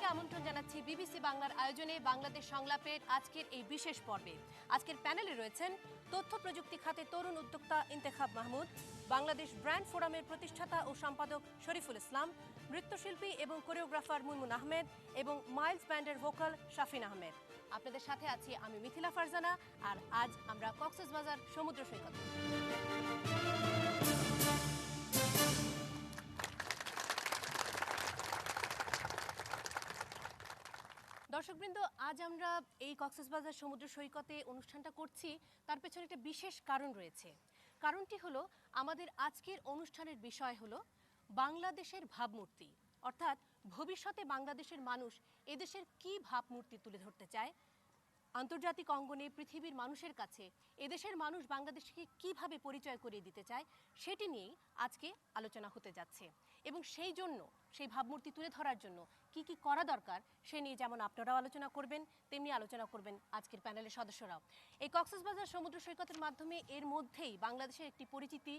সবাইকে আমন্ত্রণ জানাচ্ছি বিবিসি বাংলার আয়োজনে বাংলাদেশ সংলাপের আজকের এই বিশেষ পর্বে। আজকের প্যানেলে রয়েছেন তথ্য প্রযুক্তি খাতে তরুণ উদ্যোক্তা ইন্তেখাব মাহমুদ, বাংলাদেশ ব্র্যান্ড ফোরামের প্রতিষ্ঠাতা ও সম্পাদক শরীফুল ইসলাম, নৃত্যশিল্পী এবং কোরিওগ্রাফার মুনমুন আহমেদ এবং মাইলস ব্যান্ডের ভোকাল শাফিন আহমেদ। আপনাদের সাথে আছি আমি মিথিলা ফারজানা। আর আজ আমরা কক্সবাজার সমুদ্র সৈকত। দর্শকবৃন্দ, আজ আমরা এই কক্সবাজার সমুদ্র সৈকতে অনুষ্ঠানটা করছি, তার পেছনে একটা বিশেষ কারণ রয়েছে। কারণটি হলো আমাদের আজকের অনুষ্ঠানের বিষয় হলো বাংলাদেশের ভাবমূর্তি, অর্থাৎ ভবিষ্যতে বাংলাদেশের মানুষ এদেশের কী ভাবমূর্তি তুলে ধরতে চায়, আন্তর্জাতিক অঙ্গনে পৃথিবীর মানুষের কাছে এদেশের মানুষ বাংলাদেশকে কিভাবে পরিচয় করিয়ে দিতে চায়, সেটি নিয়েই আজকে আলোচনা হতে যাচ্ছে। এবং সেই জন্য সেই ভাবমূর্তি তুলে ধরার জন্য কি কি করা দরকার সে নিয়ে যেমন আপনারাও আলোচনা করবেন, তেমনি আলোচনা করবেন আজকের প্যানেলের সদস্যরাও। এই কক্সবাজার সমুদ্র সৈকতের মাধ্যমে এর মধ্যেই বাংলাদেশের একটি পরিচিতি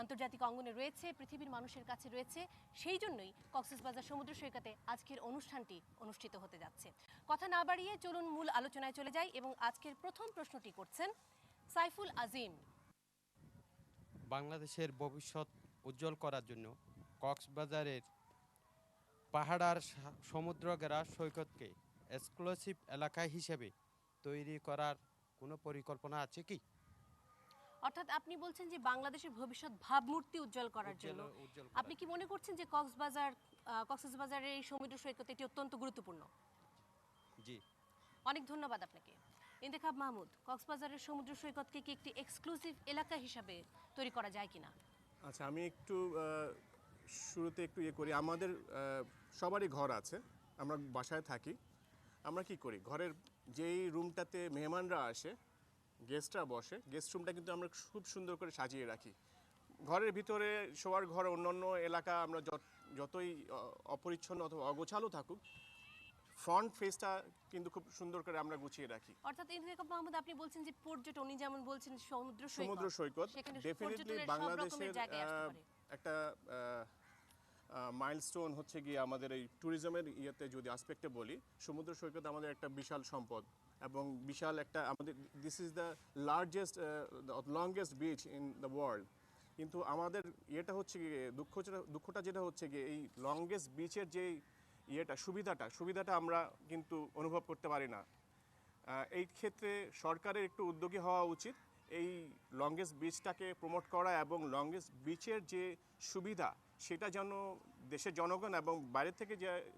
আন্তর্জাতিক অঙ্গনে রয়েছে, পৃথিবীর মানুষের কাছে রয়েছে। সেই জন্যই কক্সবাজার সমুদ্র সৈকতে আজকের অনুষ্ঠানটি অনুষ্ঠিত হতে যাচ্ছে। কথা না বাড়িয়ে চলুন মূল আলোচনায় চলে যাই এবং আজকের প্রথম প্রশ্নটি করছেন সাইফুল আজিম। বাংলাদেশের ভবিষ্যৎ উজ্জ্বল করার জন্য কক্সবাজারের পাহাড়ার সমুদ্র ঘেরা সৈকতকে এক্সক্লুসিভ এলাকা হিসেবে তৈরি করার কোনো পরিকল্পনা আছে কি? অর্থাৎ আপনি বলছেন যে বাংলাদেশের ভবিষ্যৎ ভাবমূর্তি উজ্জ্বল করার জন্য আপনি কি মনে করছেন যে কক্সবাজারের এই সমুদ্র সৈকত এটি অত্যন্ত গুরুত্বপূর্ণ? জি, অনেক ধন্যবাদ আপনাকে। ইন্তেখাব মাহমুদ, কক্সবাজারের সমুদ্র সৈকতকে কি একটি এক্সক্লুসিভ এলাকা হিসাবে তৈরি করা যায় কিনা? আচ্ছা, আমি একটু শুরুতে একটু করি। আমাদের সবারই ঘর আছে, আমরা বাসায় থাকি। আমরা কি করি, ঘরের যেই রুমটাতে মেহমানরা আসে, গেস্টরা বসে, গেস্ট রুমটা কিন্তু আমরা খুব সুন্দর করে সাজিয়ে রাখি। ঘরের ভিতরে শোয়ার ঘর, অন্যান্য এলাকা আমরা যতই অপরিচ্ছন্ন অথবা অগোছালো থাকুক, ফ্রন্ট ফেসটা কিন্তু খুব সুন্দর করে আমরা গুছিয়ে রাখি। অর্থাৎ ইন্তেখাব মাহমুদ, আপনি বলছেন যে পর্যটন, যেমন বলছেন সমুদ্র সৈকত ডেফিনেটলি বাংলাদেশের একটা মাইলস্টোন হচ্ছে গিয়ে আমাদের এই ট্যুরিজমের ইয়েতে যদি আসপেক্টে বলি, সমুদ্র সৈকত আমাদের একটা বিশাল সম্পদ এবং বিশাল একটা আমাদের this is the largest longest beach in the world. কিন্তু আমাদের ইয়েটা হচ্ছে গিয়ে দুঃখটা যেটা হচ্ছে গিয়ে এই লংগেস্ট বিচের যে সুবিধাটা আমরা কিন্তু অনুভব করতে পারি না। এই ক্ষেত্রে সরকারের একটু উদ্যোগী হওয়া উচিত, এই লংগেস্ট বিচটাকে প্রমোট করা এবং লংগেস্ট বিচের যে সুবিধা সেটা যেন দেশের জনগণ এবং বাইরে থেকে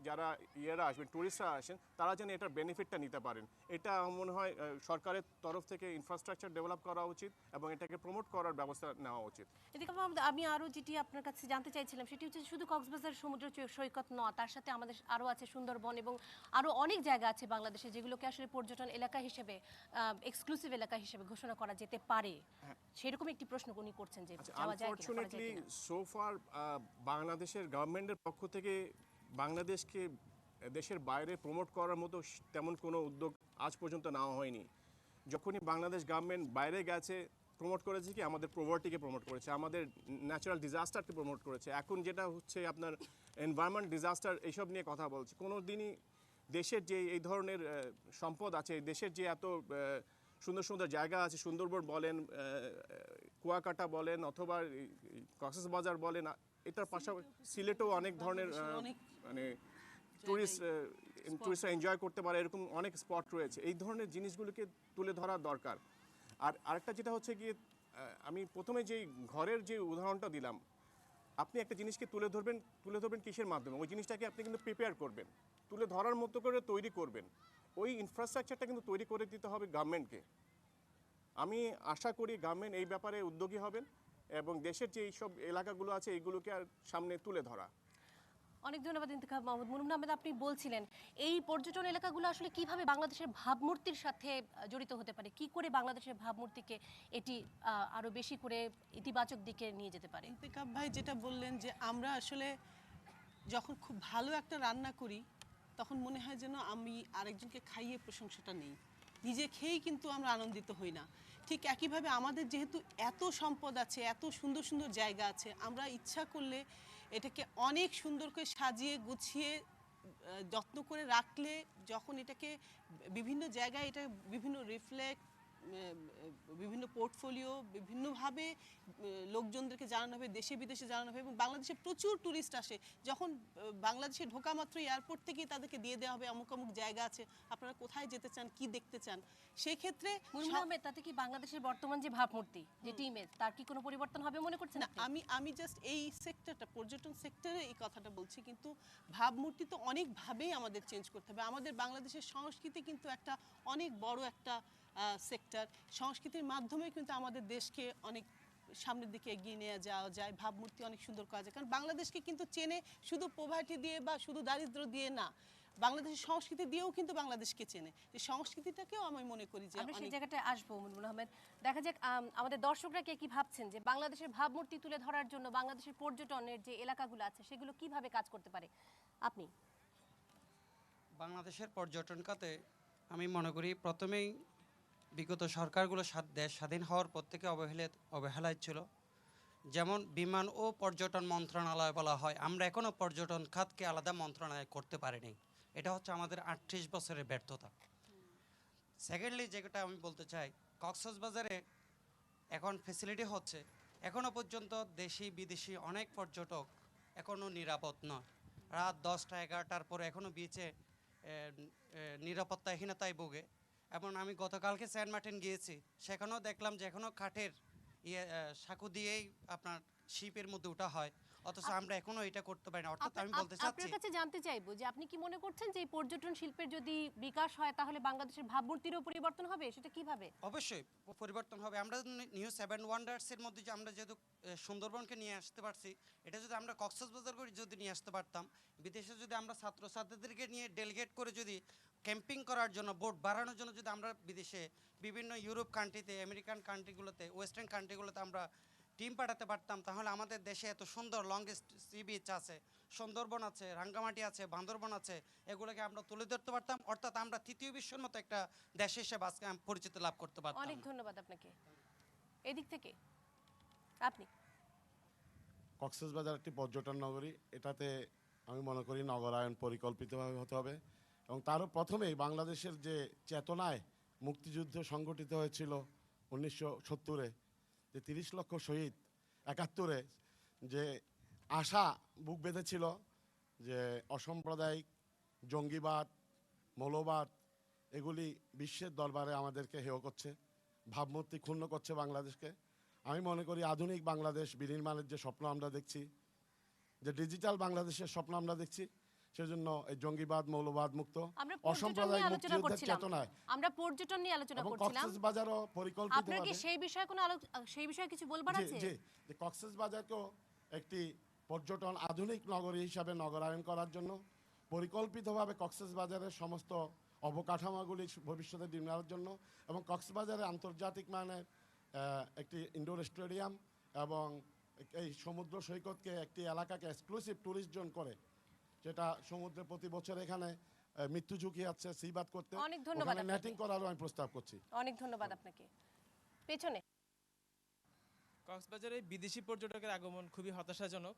যারা আসবেন, ট্যুরিস্টরা আসেন, তারা যেন এটার বেনিফিটটা নিতে পারেন। এটা মনে হয় সরকারের তরফ থেকে ইনফ্রাস্ট্রাকচার ডেভেলপ করা উচিত এবং এটাকে প্রমোট করার ব্যবস্থা নেওয়া উচিত। আমি আরও যেটি আপনার কাছে জানতে চাইছিলাম সেটি হচ্ছে শুধু কক্সবাজার সমুদ্র সৈকত নয়, তার সাথে আমাদের আরও আছে সুন্দরবন এবং আরও অনেক জায়গা আছে বাংলাদেশে যেগুলোকে আসলে পর্যটন এলাকা হিসেবে, এক্সক্লুসিভ এলাকা হিসেবে ঘোষণা করা যেতে পারে। সেরকম একটি প্রশ্ন উনি করছেন যে আনফরচুনেটলি সো ফার বাংলাদেশের গভর্নমেন্টের পক্ষ থেকে বাংলাদেশকে দেশের বাইরে প্রমোট করার মতো তেমন কোনো উদ্যোগ আজ পর্যন্ত নেওয়া হয়নি। যখনই বাংলাদেশ গভর্নমেন্ট বাইরে গেছে, প্রমোট করেছে কি আমাদের প্রভার্টিকে প্রমোট করেছে, আমাদের ন্যাচারাল ডিজাস্টারকে প্রমোট করেছে। এখন যেটা হচ্ছে আপনার এনভায়রনমেন্ট ডিজাস্টার, এইসব নিয়ে কথা বলছে। কোনো দিনই দেশের যে এই ধরনের সম্পদ আছে, দেশের যে এত সুন্দর সুন্দর জায়গা আছে, সুন্দরবন বলেন, কুয়াকাটা বলেন, অথবা কক্সবাজার বলেন, এটার পাশাপাশি সিলেটেও অনেক ধরনের মানে টুরিস্টরা এনজয় করতে পারে, এরকম অনেক স্পট রয়েছে। এই ধরনের জিনিসগুলোকে তুলে ধরা দরকার। আর আরেকটা যেটা হচ্ছে গিয়ে, আমি প্রথমে যেই ঘরের যে উদাহরণটা দিলাম, আপনি একটা জিনিসকে তুলে ধরবেন কিসের মাধ্যমে? ওই জিনিসটাকে আপনি কিন্তু প্রিপেয়ার করবেন, তুলে ধরার মতো করে তৈরি করবেন। ওই ইনফ্রাস্ট্রাকচারটা কিন্তু তৈরি করে দিতে হবে গভর্নমেন্টকে। আমি আশা করি গভর্নমেন্ট এই ব্যাপারে উদ্যোগী হবেন এবং দেশের যে এইসব এলাকাগুলো আছে এইগুলোকে আর সামনে তুলে ধরা। অনেক ধন্যবাদ ইন্তেখাব মাহমুদ। মুনমুন আহমেদ, আপনি বলছিলেন এই পর্যটন এলাকাগুলো আসলে কিভাবে বাংলাদেশের ভাবমূর্তির সাথে জড়িত হতে পারে, কি করে বাংলাদেশের ভাবমূর্তিকে এটি আরো বেশি করে ইতিবাচক দিকে নিয়ে যেতে পারে? ইন্তেখাব ভাই যেটা বললেন যে আমরা আসলে যখন খুব ভালো একটা রান্না করি তখন মনে হয় যেন আমি আরেকজনকে খাইয়ে প্রশংসাটা নেই, নিজে খেয়েই কিন্তু আমরা আনন্দিত হই না। ঠিক একইভাবে আমাদের যেহেতু এত সম্পদ আছে, এত সুন্দর সুন্দর জায়গা আছে, আমরা ইচ্ছা করলে এটাকে অনেক সুন্দর করে সাজিয়ে গুছিয়ে যত্ন করে রাখলে যখন এটাকে বিভিন্ন জায়গায় এটা বিভিন্ন রিফ্লেক্ট বিভিন্ন পোর্টফোলিও বিভিন্নভাবে লোকজনদেরকে জানানো হবে, দেশে বিদেশে জানানো হবে এবং বাংলাদেশে প্রচুর ট্যুরিস্ট আসে। যখন বাংলাদেশে ঢোকা মাত্র এয়ারপোর্ট থেকেই তাদেরকে দিয়ে দেওয়া হবে অমুক অমুক জায়গা আছে, আপনারা কোথায় যেতে চান, কি দেখতে চান। সেই ক্ষেত্রে মুনমুন আহমেদ, তাতে কি বাংলাদেশের বর্তমান যে ভাবমূর্তি, যেটি ইমেজ, তার কি কোনো পরিবর্তন হবে মনে করছেন না, আপনি? আমি জাস্ট এই সেক্টরটা, পর্যটন সেক্টরে এই কথাটা বলছি, কিন্তু ভাবমূর্তি তো অনেকভাবেই আমাদের চেঞ্জ করতে হবে। আমাদের বাংলাদেশের সংস্কৃতি কিন্তু একটা অনেক বড় একটা সেক্টর। সংস্কৃতির মাধ্যমে কিন্তু আমাদের দেশকে অনেক সামনের দিকে এগিয়ে নিয়ে যাওয়া যায়, ভাবমূর্তি অনেক সুন্দর করা যায়। কারণ বাংলাদেশকে কিন্তু চেনে শুধু পোভার্টি দিয়ে বা শুধু দারিদ্র দিয়ে না, বাংলাদেশের সংস্কৃতি দিয়েও কিন্তু বাংলাদেশকে চেনে। এই সংস্কৃতিটাকেও আমি মনে করি যে আমরা সেই অনেক জায়গাটায় আসবো মুনমুন আহমেদ। দেখা যাক আমাদের দর্শকরা কে কি ভাবছেন যে বাংলাদেশের ভাবমূর্তি তুলে ধরার জন্য বাংলাদেশের পর্যটনের যে এলাকাগুলো আছে সেগুলো কিভাবে কাজ করতে পারে। আপনি বাংলাদেশের পর্যটন খাতে আমি মনে করি প্রথমেই বিগত সরকারগুলো দেশ স্বাধীন হওয়ার পর থেকে অবহেলায় ছিল। যেমন বিমান ও পর্যটন মন্ত্রণালয় বলা হয়, আমরা এখনও পর্যটন খাতকে আলাদা মন্ত্রণালয় করতে পারিনি। এটা হচ্ছে আমাদের 38 বছরের ব্যর্থতা। সেকেন্ডলি যেটা আমি বলতে চাই, কক্সবাজারে এখন ফেসিলিটি হচ্ছে, এখনও পর্যন্ত দেশি বিদেশি অনেক পর্যটক এখনও নিরাপদ নয়। রাত 10টা 11টার পরে এখনও বিচে নিরাপত্তাহীনতায় ভোগে। এবং আমি গতকালকে সেন্ট মার্টিন গিয়েছি, সেখানেও দেখলাম যে এখনও কাঠের সাঁকো দিয়েই আপনার শিপের মধ্যে ওঠা হয়, অথচ আমরা এখনও এটা করতে পারি না। অর্থাৎ আমি বলতে চাচ্ছি, আপনার কাছে জানতে চাইবো যে আপনি কি মনে করছেন যে এই পর্যটন শিল্পের যদি বিকাশ হয় তাহলে বাংলাদেশের ভাবমূর্তিরও পরিবর্তন হবে, সেটা কিভাবে? অবশ্যই পরিবর্তন হবে। আমরা নিউ সেভেন ওয়ান্ডার্সের মধ্যে যে আমরা যেহেতু সুন্দরবনকে নিয়ে আসতে পারছি, এটা যদি আমরা কক্সবাজার করে যদি নিয়ে আসতে পারতাম, বিদেশে যদি আমরা ছাত্রছাত্রীদেরকে নিয়ে ডেলিগেট করে যদি ক্যাম্পিং করার জন্য, বোট বাড়ানোর জন্য যদি আমরা বিদেশে বিভিন্ন ইউরোপ কান্ট্রিতে, আমেরিকান কান্ট্রিগুলোতে, ওয়েস্টার্ন কান্ট্রিগুলোতে আমরা টিম পাঠাতে পারতাম, তাহলে আমাদের দেশে এত সুন্দর লংগেস্ট সি বিচ আছে, সুন্দরবন আছে, রাঙ্গামাটি আছে, বান্দরবন আছে, এগুলোকে আমরা তুলে ধরতে পারতাম। অর্থাৎ আমরা তৃতীয় বিশ্বের মতো একটা দেশ হিসেবে আজকে পরিচিতি লাভ করতে পারতাম। অনেক ধন্যবাদ আপনাকে। এদিক থেকে আপনি। কক্সবাজার একটি পর্যটন নগরী, এটাতে আমি মনে করি নগরায়ন পরিকল্পিতভাবে হতে হবে এবং তারও প্রথমেই বাংলাদেশের যে চেতনায় মুক্তিযুদ্ধ সংগঠিত হয়েছিল 1970-এ, যে 30 লক্ষ শহীদ, 71-এ যে আশা বুক বেঁধেছিল যে অসাম্প্রদায়িক জঙ্গিবাদ, মৌলবাদ এগুলি বিশ্বের দরবারে আমাদেরকে হেয় করছে, ভাবমূর্তি ক্ষুণ্ণ করছে বাংলাদেশকে। আমি মনে করি আধুনিক বাংলাদেশ বিনির্মাণের যে স্বপ্ন আমরা দেখছি, যে ডিজিটাল বাংলাদেশের স্বপ্ন আমরা দেখছি, সেজন্য এই জঙ্গিবাদ, মৌলবাদ মুক্ত, আমরা পর্যটন নিয়ে অসাম্প্রদায়িক আলোচনা মুক্তিযুদ্ধের করছিলাম। চেতনায় আমরা পর্যটন নিয়ে আলোচনা এবং করছিলাম। কক্সবাজারও আপনার কি পরিকল্পিতভাবে সেই বিষয়ে কোনো সেই বিষয়ে কিছু বলবার জি আছে? জি, যে কক্সবাজারকেও একটি পর্যটন আধুনিক নগরী হিসাবে নগরায়ন করার জন্য পরিকল্পিতভাবে কক্সবাজারের সমস্ত অবকাঠামোগুলি ভবিষ্যতে নির্মাণের জন্য এবং কক্সবাজারে আন্তর্জাতিক মানের একটি ইনডোর স্টেডিয়াম এবং এই সমুদ্র সৈকতকে একটি এলাকাকে এক্সক্লুসিভ ট্যুরিস্ট জোন করে, যেটা সমুদ্রে প্রতি বছর এখানে মৃত্যু ঝুঁকি আছে সিবাদ করতে, অনেক ধন্যবাদ ওখানে আপনাকে। নেটিং করারও আমি প্রস্তাব করছি। অনেক ধন্যবাদ আপনাকে। পেছনে কক্সবাজারে বিদেশি পর্যটকের আগমন খুবই হতাশাজনক।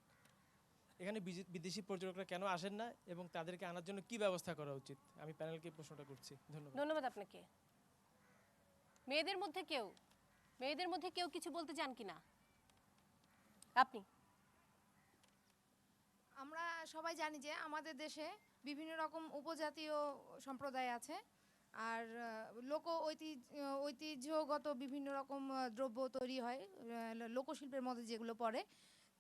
এখানে বিদেশি পর্যটকরা কেন আসেন না এবং তাদেরকে আনার জন্য কি ব্যবস্থা করা উচিত, আমি প্যানেলকে প্রশ্নটা করছি। ধন্যবাদ। ধন্যবাদ আপনাকে। মেয়েদের মধ্যে কেউ কিছু বলতে চান কিনা? আপনি। আমরা সবাই জানি যে আমাদের দেশে বিভিন্ন রকম উপজাতীয় সম্প্রদায় আছে, আর ঐতিহ্যগত বিভিন্ন রকম দ্রব্য তৈরি হয় লোকশিল্পের মধ্যে যেগুলো পড়ে।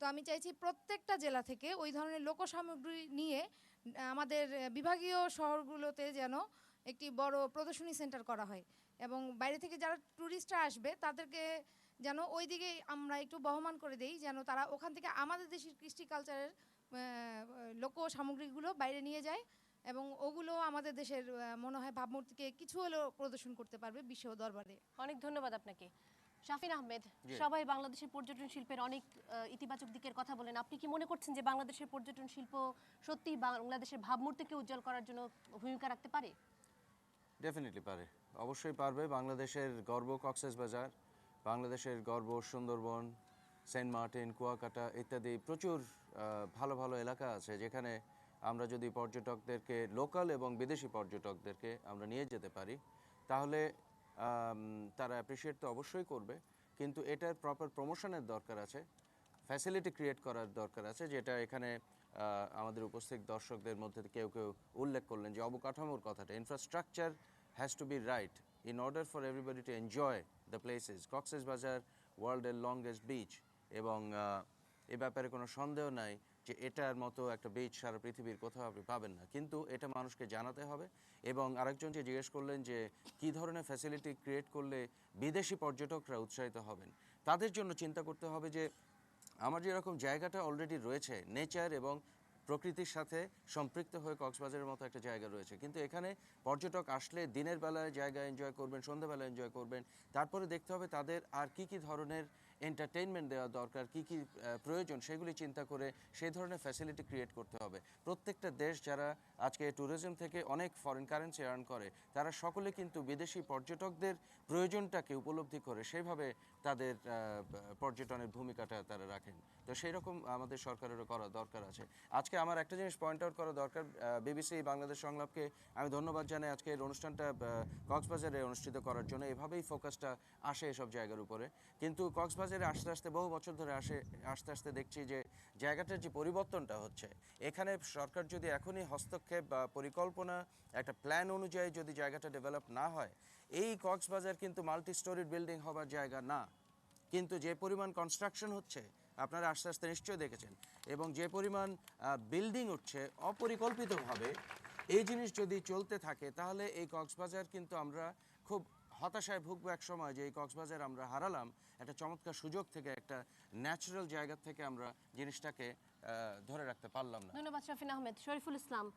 তো আমি চাইছি প্রত্যেকটা জেলা থেকে ওই ধরনের লোকসামগ্রী নিয়ে আমাদের বিভাগীয় শহরগুলোতে যেন একটি বড় প্রদর্শনী সেন্টার করা হয় এবং বাইরে থেকে যারা ট্যুরিস্টরা আসবে তাদেরকে যেন ওই দিকে আমরা একটু বহমান করে দেই, যেন তারা ওখান থেকে আমাদের দেশের কৃষ্টি কালচারের লোক সামগ্রীগুলো বাইরে নিয়ে যায় এবং ওগুলো আমাদের দেশের মনে হয় ভাবমূর্তিকে কিছু হলেও প্রদর্শন করতে পারবে বিশ্ব দরবারে। অনেক ধন্যবাদ আপনাকে। শাফিন আহমেদ, সবাই বাংলাদেশের পর্যটন শিল্পের অনেক ইতিবাচক দিকের কথা বলেন। আপনি কি মনে করছেন যে বাংলাদেশের পর্যটন শিল্প সত্যি বাংলাদেশের ভাবমূর্তিকে উজ্জ্বল করার জন্য ভূমিকা রাখতে পারে? ডেফিনেটলি পারে, অবশ্যই পারবে। বাংলাদেশের গর্ব কক্সবাজার, বাংলাদেশের গর্ব সুন্দরবন, সেন্ট মার্টিন, কুয়াকাটা ইত্যাদি প্রচুর ভালো ভালো এলাকা আছে যেখানে আমরা যদি পর্যটকদেরকে লোকাল এবং বিদেশি পর্যটকদেরকে আমরা নিয়ে যেতে পারি তাহলে তারা অ্যাপ্রিসিয়েট তো অবশ্যই করবে, কিন্তু এটার প্রপার প্রমোশনের দরকার আছে, ফ্যাসিলিটি ক্রিয়েট করার দরকার আছে, যেটা এখানে আমাদের উপস্থিত দর্শকদের মধ্যে কেউ কেউ উল্লেখ করলেন যে অবকাঠামোর কথাটা। Infrastructure has to be right in order for everybody to enjoy the places. Cox's Bazar ওয়ার্ল্ডের লংগেস্ট বিচ, এবং এ ব্যাপারে কোনো সন্দেহ নাই যে এটার মতো একটা বিচ সারা পৃথিবীর কোথাও আপনি পাবেন না, কিন্তু এটা মানুষকে জানাতে হবে। এবং আরেকজন যে জিজ্ঞেস করলেন যে কী ধরনের ফ্যাসিলিটি ক্রিয়েট করলে বিদেশি পর্যটকরা উৎসাহিত হবেন, তাদের জন্য চিন্তা করতে হবে যে আমার যেরকম জায়গাটা অলরেডি রয়েছে, নেচার এবং প্রকৃতির সাথে সম্পৃক্ত হয়ে কক্সবাজারের মতো একটা জায়গা রয়েছে, কিন্তু এখানে পর্যটক আসলে দিনের বেলায় জায়গা এনজয় করবেন, সন্ধ্যাবেলা এনজয় করবেন, তারপরে দেখতে হবে তাদের আর কি কি ধরনের এন্টারটেইনমেন্ট দেওয়া দরকার, কি কি প্রয়োজন, সেগুলি চিন্তা করে সেই ধরনের ফ্যাসিলিটি ক্রিয়েট করতে হবে। প্রত্যেকটা দেশ যারা আজকে ট্যুরিজম থেকে অনেক ফরেন কারেন্সি আর্ন করে, তারা সকলে কিন্তু বিদেশি পর্যটকদের প্রয়োজনটাকে উপলব্ধি করে সেইভাবে তাদের পর্যটনের ভূমিকাটা তারা রাখেন। তো সেই রকম আমাদের সরকারেরও করা দরকার আছে। আজকে আমার একটা জিনিস পয়েন্ট আউট করা দরকার, বিবিসি বাংলাদেশ সংলাপকে আমি ধন্যবাদ জানাই আজকে এই অনুষ্ঠানটা কক্সবাজারে অনুষ্ঠিত করার জন্য। এভাবেই ফোকাসটা আসে এসব জায়গার উপরে, কিন্তু কক্সবাজারে আস্তে আস্তে বহু বছর ধরে আস্তে আস্তে দেখছি যে জায়গাটার যে পরিবর্তনটা হচ্ছে, এখানে সরকার যদি এখনই হস্তক্ষেপ বা পরিকল্পনা একটা প্ল্যান অনুযায়ী যদি জায়গাটা ডেভেলপ না হয়, এই কক্সবাজার কিন্তু মাল্টি স্টোরিড বিল্ডিং হবার জায়গা না। কিন্তু যে পরিমাণ কনস্ট্রাকশন হচ্ছে আপনারা আস্তে আস্তে নিশ্চয়ই দেখেছেন, এবং যে পরিমাণ বিল্ডিং উঠছে অপরিকল্পিতভাবে, এই জিনিস যদি চলতে থাকে তাহলে এই কক্সবাজার কিন্তু আমরা খুব হতাশায় ভুগবো এক সময়, যে এই কক্সবাজার আমরা হারালাম একটা চমৎকার সুযোগ থেকে, একটা ন্যাচারাল জায়গা থেকে আমরা জিনিসটাকে ধরে রাখতে পারলাম না। ধন্যবাদ শাফিন আহমেদ। শরীফুল ইসলাম,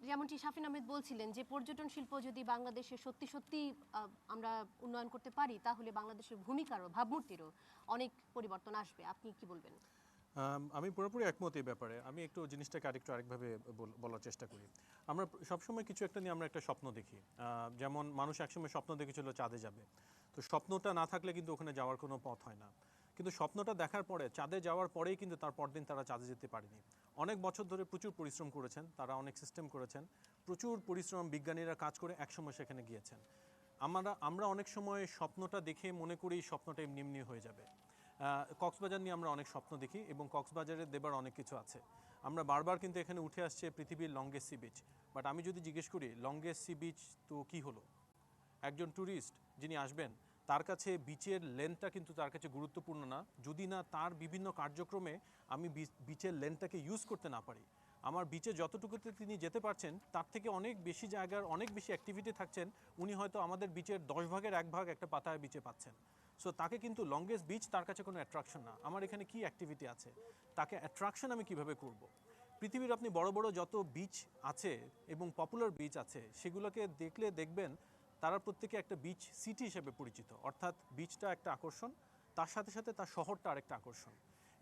যেমনটি শাফিন আহমেদ বলছিলেন যে পর্যটন শিল্প যদি বাংলাদেশে সত্যি সত্যি আমরা উন্নয়ন করতে পারি, তাহলে বাংলাদেশের ভূমিকারও ভাবমূর্তিরও অনেক পরিবর্তন আসবে। আপনি কি বলবেন? আমি পুরোপুরি একমত এই ব্যাপারে। আমি একটু জিনিসটাকে আরেকভাবে বলার চেষ্টা করি। আমরা সবসময় কিছু একটা নিয়ে আমরা একটা স্বপ্ন দেখি, যেমন মানুষ একসময় স্বপ্ন দেখেছিল চাঁদে যাবে, তো স্বপ্নটা না থাকলে কিন্তু ওখানে যাওয়ার কোনো পথ হয় না। কিন্তু স্বপ্নটা দেখার পরে, চাঁদে যাওয়ার পরেই কিন্তু তার পরদিন তারা চাঁদে যেতে পারেনি। অনেক বছর ধরে প্রচুর পরিশ্রম করেছেন তারা, অনেক সিস্টেম করেছেন, প্রচুর পরিশ্রম, বিজ্ঞানীরা কাজ করে একসময় সেখানে গিয়েছেন। আমরা অনেক সময় স্বপ্নটা দেখে মনে করি স্বপ্নটা এমনি এমনি হয়ে যাবে। কক্সবাজার নিয়ে আমরা অনেক স্বপ্ন দেখি, এবং কক্সবাজারে দেবার অনেক কিছু আছে। আমরা বারবার কিন্তু এখানে উঠে আসছে পৃথিবীর লংগেস্ট সি বিচ, বাট আমি যদি জিজ্ঞেস করি লংগেস্ট সি বিচ তো কী হলো, একজন ট্যুরিস্ট যিনি আসবেন তার কাছে বিচের লেন্থটা কিন্তু তার কাছে গুরুত্বপূর্ণ না, যদি না তার বিভিন্ন কার্যক্রমে আমি বিচের লেন্থটাকে ইউজ করতে না পারি। আমার বিচে যতটুকুতে তিনি যেতে পারছেন তার থেকে অনেক বেশি জায়গার অনেক বেশি অ্যাক্টিভিটি থাকছেন, উনি হয়তো আমাদের বিচের 10 ভাগের 1 ভাগ একটা পাতায় বিচে পাচ্ছেন। সো তাকে কিন্তু লংগেস্ট বিচ তার কাছে কোনো অ্যাট্রাকশন না। আমার এখানে কি অ্যাক্টিভিটি আছে, তাকে অ্যাট্রাকশন আমি কিভাবে করব। পৃথিবীর আপনি বড় বড় যত বিচ আছে এবং পপুলার বিচ আছে, সেগুলোকে দেখলে দেখবেন তারা প্রত্যেকে একটা বিচ সিটি হিসেবে পরিচিত, অর্থাৎ বিচটা একটা আকর্ষণ, তার সাথে সাথে তার শহরটা আরেকটা আকর্ষণ।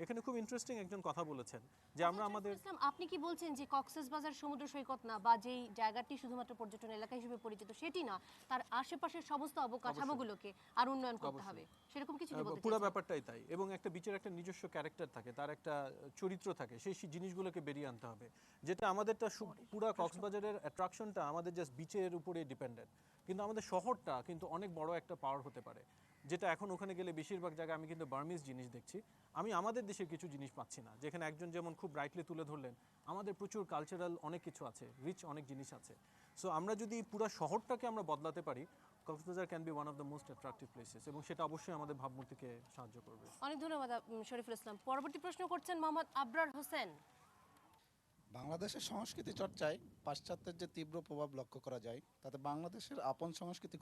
এখানে খুব ইন্টারেস্টিং একজন কথা বলেছেন যে আমরা আমাদের, আপনি কি বলছেন যে কক্সবাজার সমুদ্র সৈকত না, বা যেই জায়গাটি শুধুমাত্র পর্যটন এলাকা হিসেবে পরিচিত সেটি না, তার আশেপাশের সমস্ত অবকাঠামোগুলোকে আর উন্নয়ন করতে হবে, সেরকম কিছু কি বলতে পুরো চাইছেন? ব্যাপারটাই তাই। এবং একটা বিচের একটা নিজস্ব ক্যারেক্টার থাকে, তার একটা চরিত্র থাকে, সেই জিনিসগুলোকে বেরিয়ে আনতে হবে। যেটা আমাদেরটা পুরো কক্সবাজারের অ্যাট্রাকশনটা আমাদের জাস্ট বিচের উপরে ডিপেন্ডেন্ট, কিন্তু আমাদের শহরটা কিন্তু অনেক বড় একটা পাওয়ার হতে পারে, যেটা এখন ওখানে গেলে বেশিরভাগ জায়গায় আমি কিন্তু বার্মিজ জিনিস দেখছি, আমি আমাদের দেশের কিছু জিনিস পাচ্ছি না। যেখানে একজন যেমন খুব ব্রাইটলি তুলে ধরলেন, আমাদের প্রচুর কালচারাল অনেক কিছু আছে, রিচ অনেক জিনিস আছে। সো আমরা যদি পুরো শহরটাকে আমরা বদলাতে পারি, Cox's Bazar can be one of the most attractive places, এবং সেটা অবশ্যই আমাদের ভাবমূর্তিকে সাহায্য করবে। অনেক ধন্যবাদ শরীফুল ইসলাম। পরবর্তী প্রশ্ন করছেন মোহাম্মদ আবরার হোসেন। বাংলাদেশের সংস্কৃতি চর্চায় পাশ্চাত্যের যে তীব্র প্রভাব লক্ষ্য করা যায়, তাতে বাংলাদেশের আপন সংস্কৃতি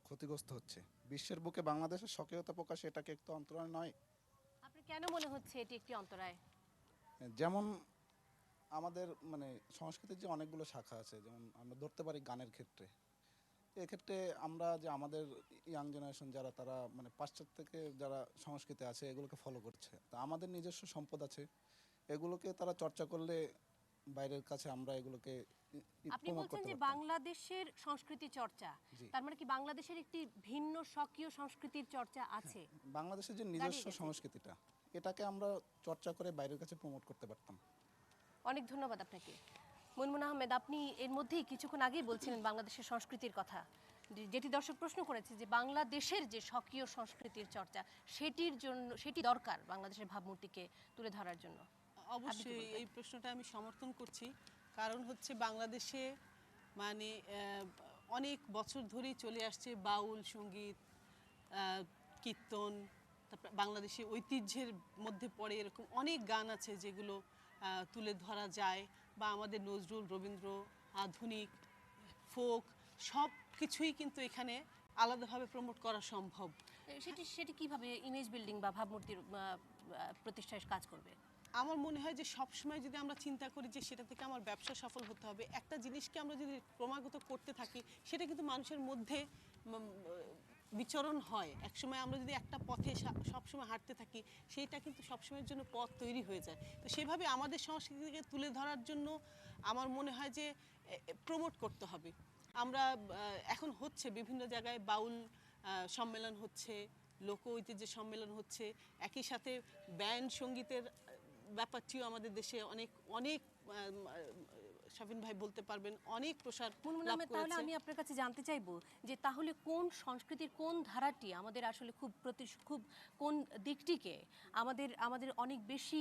ক্ষতিগ্রস্ত হচ্ছে। বিশ্বের বুকে বাংলাদেশের সক্রিয়তা প্রকাশে এটাকে একটু অন্তরায় নয়? আপনার কেন মনে হচ্ছে এটি একটি অন্তরায়? যেমন আমাদের সংস্কৃতির যে অনেকগুলো শাখা আছে, যেমন আমরা ধরতে পারি গানের ক্ষেত্রে। এক্ষেত্রে আমরা যে আমাদের ইয়াং জেনারেশন যারা, তারা পাশ্চাত্য থেকে যারা সংস্কৃতি আছে এগুলোকে ফলো করছে, তা আমাদের নিজস্ব সম্পদ আছে, এগুলোকে তারা চর্চা করলে বাইরের কাছে আমরা এগুলোকে আপনি বলছেন যে বাংলাদেশের সংস্কৃতি চর্চা, তার মানে কি বাংলাদেশের একটি ভিন্ন স্বকীয় সংস্কৃতির চর্চা আছে? বাংলাদেশের যে নিজস্ব সংস্কৃতিটা, এটাকে আমরা চর্চা করে বাইরের কাছে প্রমোট করতে পারতাম। অনেক ধন্যবাদ আপনাকে। মুনমুন আহমেদ, আপনি এর মধ্যেই কিছুক্ষণ আগেই বলছিলেন বাংলাদেশের সংস্কৃতির কথা, যেটি দর্শক প্রশ্ন করেছে যে বাংলাদেশের যে স্বকীয় সংস্কৃতির চর্চা সেটি দরকার বাংলাদেশের ভাবমূর্তিকে তুলে ধরার জন্য। অবশ্যই এই প্রশ্নটা আমি সমর্থন করছি। কারণ হচ্ছে বাংলাদেশে মানে অনেক বছর ধরেই চলে আসছে বাউল সঙ্গীত, কীর্তন, তারপর বাংলাদেশি ঐতিহ্যের মধ্যে পড়ে এরকম অনেক গান আছে যেগুলো তুলে ধরা যায়, বা আমাদের নজরুল, রবীন্দ্র, আধুনিক, ফোক সব কিছুই কিন্তু এখানে আলাদাভাবে প্রমোট করা সম্ভব। সেটি কিভাবে ইমেজ বিল্ডিং বা ভাবমূর্তির প্রতিষ্ঠায় কাজ করবে? আমার মনে হয় যে সবসময় যদি আমরা চিন্তা করি যে সেটা থেকে আমার ব্যবসা সফল হতে হবে, একটা জিনিসকে আমরা যদি ক্রমাগত করতে থাকি সেটা কিন্তু মানুষের মধ্যে বিচরণ হয়। একসময় আমরা যদি একটা পথে সবসময় হাঁটতে থাকি সেইটা কিন্তু সবসময়ের জন্য পথ তৈরি হয়ে যায়। তো সেভাবে আমাদের সংস্কৃতিকে তুলে ধরার জন্য আমার মনে হয় যে প্রমোট করতে হবে। আমরা এখন হচ্ছে বিভিন্ন জায়গায় বাউল সম্মেলন হচ্ছে, লোক ঐতিহ্যের সম্মেলন হচ্ছে, একই সাথে ব্যান্ড সঙ্গীতের ব্যাপারটিও আমাদের দেশে অনেক অনেক শাফিন ভাই বলতে পারবেন অনেক প্রসার লাভ করেছে। তাহলে আমি আপনার কাছে জানতে চাইবো যে তাহলে কোন সংস্কৃতির কোন ধারাটি আমাদের আসলে খুব কোন দিকটিকে আমাদের অনেক বেশি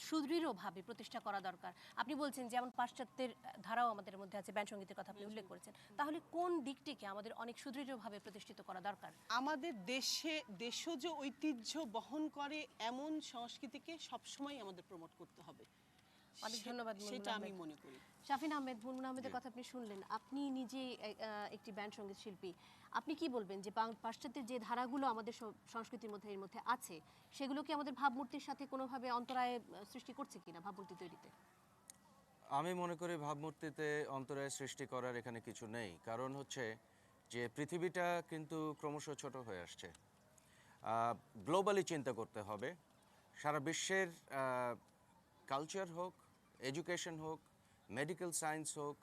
সুদৃঢ়ভাবে প্রতিষ্ঠা করা দরকার? আপনি বলছেন যেমন পাশ্চাত্যের ধারাও আমাদের মধ্যে আছে, ব্যান্ড সঙ্গীতের কথা আপনি উল্লেখ করেছেন, তাহলে কোন দিকটিকে আমাদের অনেক সুদৃঢ়ভাবে প্রতিষ্ঠিত করা দরকার? আমাদের দেশজ ঐতিহ্য বহন করে এমন সংস্কৃতিকে সবসময় আমাদের প্রমোট করতে হবে। অনেক ধন্যবাদ। সেটা আমি মনে করি। শাফিন আহমেদ, মুনমুন আহমেদের কথা আপনি শুনলেন, আপনি নিজে একটি ব্যান্ড সঙ্গীত শিল্পী, আপনি কি বলবেন যে পাশ্চাত্যের যে ধারাগুলো আমাদের সংস্কৃতির মধ্যে এর মধ্যে আছে সেগুলো কি আমাদের ভাবমূর্তির সাথে কোনোভাবে অন্তরায় সৃষ্টি করছে কিনা ভাবমূর্তি তৈরিতে? আমি মনে করি ভাবমূর্তিতে অন্তরায় সৃষ্টি করার এখানে কিছু নেই। কারণ হচ্ছে যে পৃথিবীটা কিন্তু ক্রমশ ছোট হয়ে আসছে। গ্লোবালি চিন্তা করতে হবে। সারা বিশ্বের কালচার হোক, এডুকেশন হোক, মেডিকেল সায়েন্স হোক,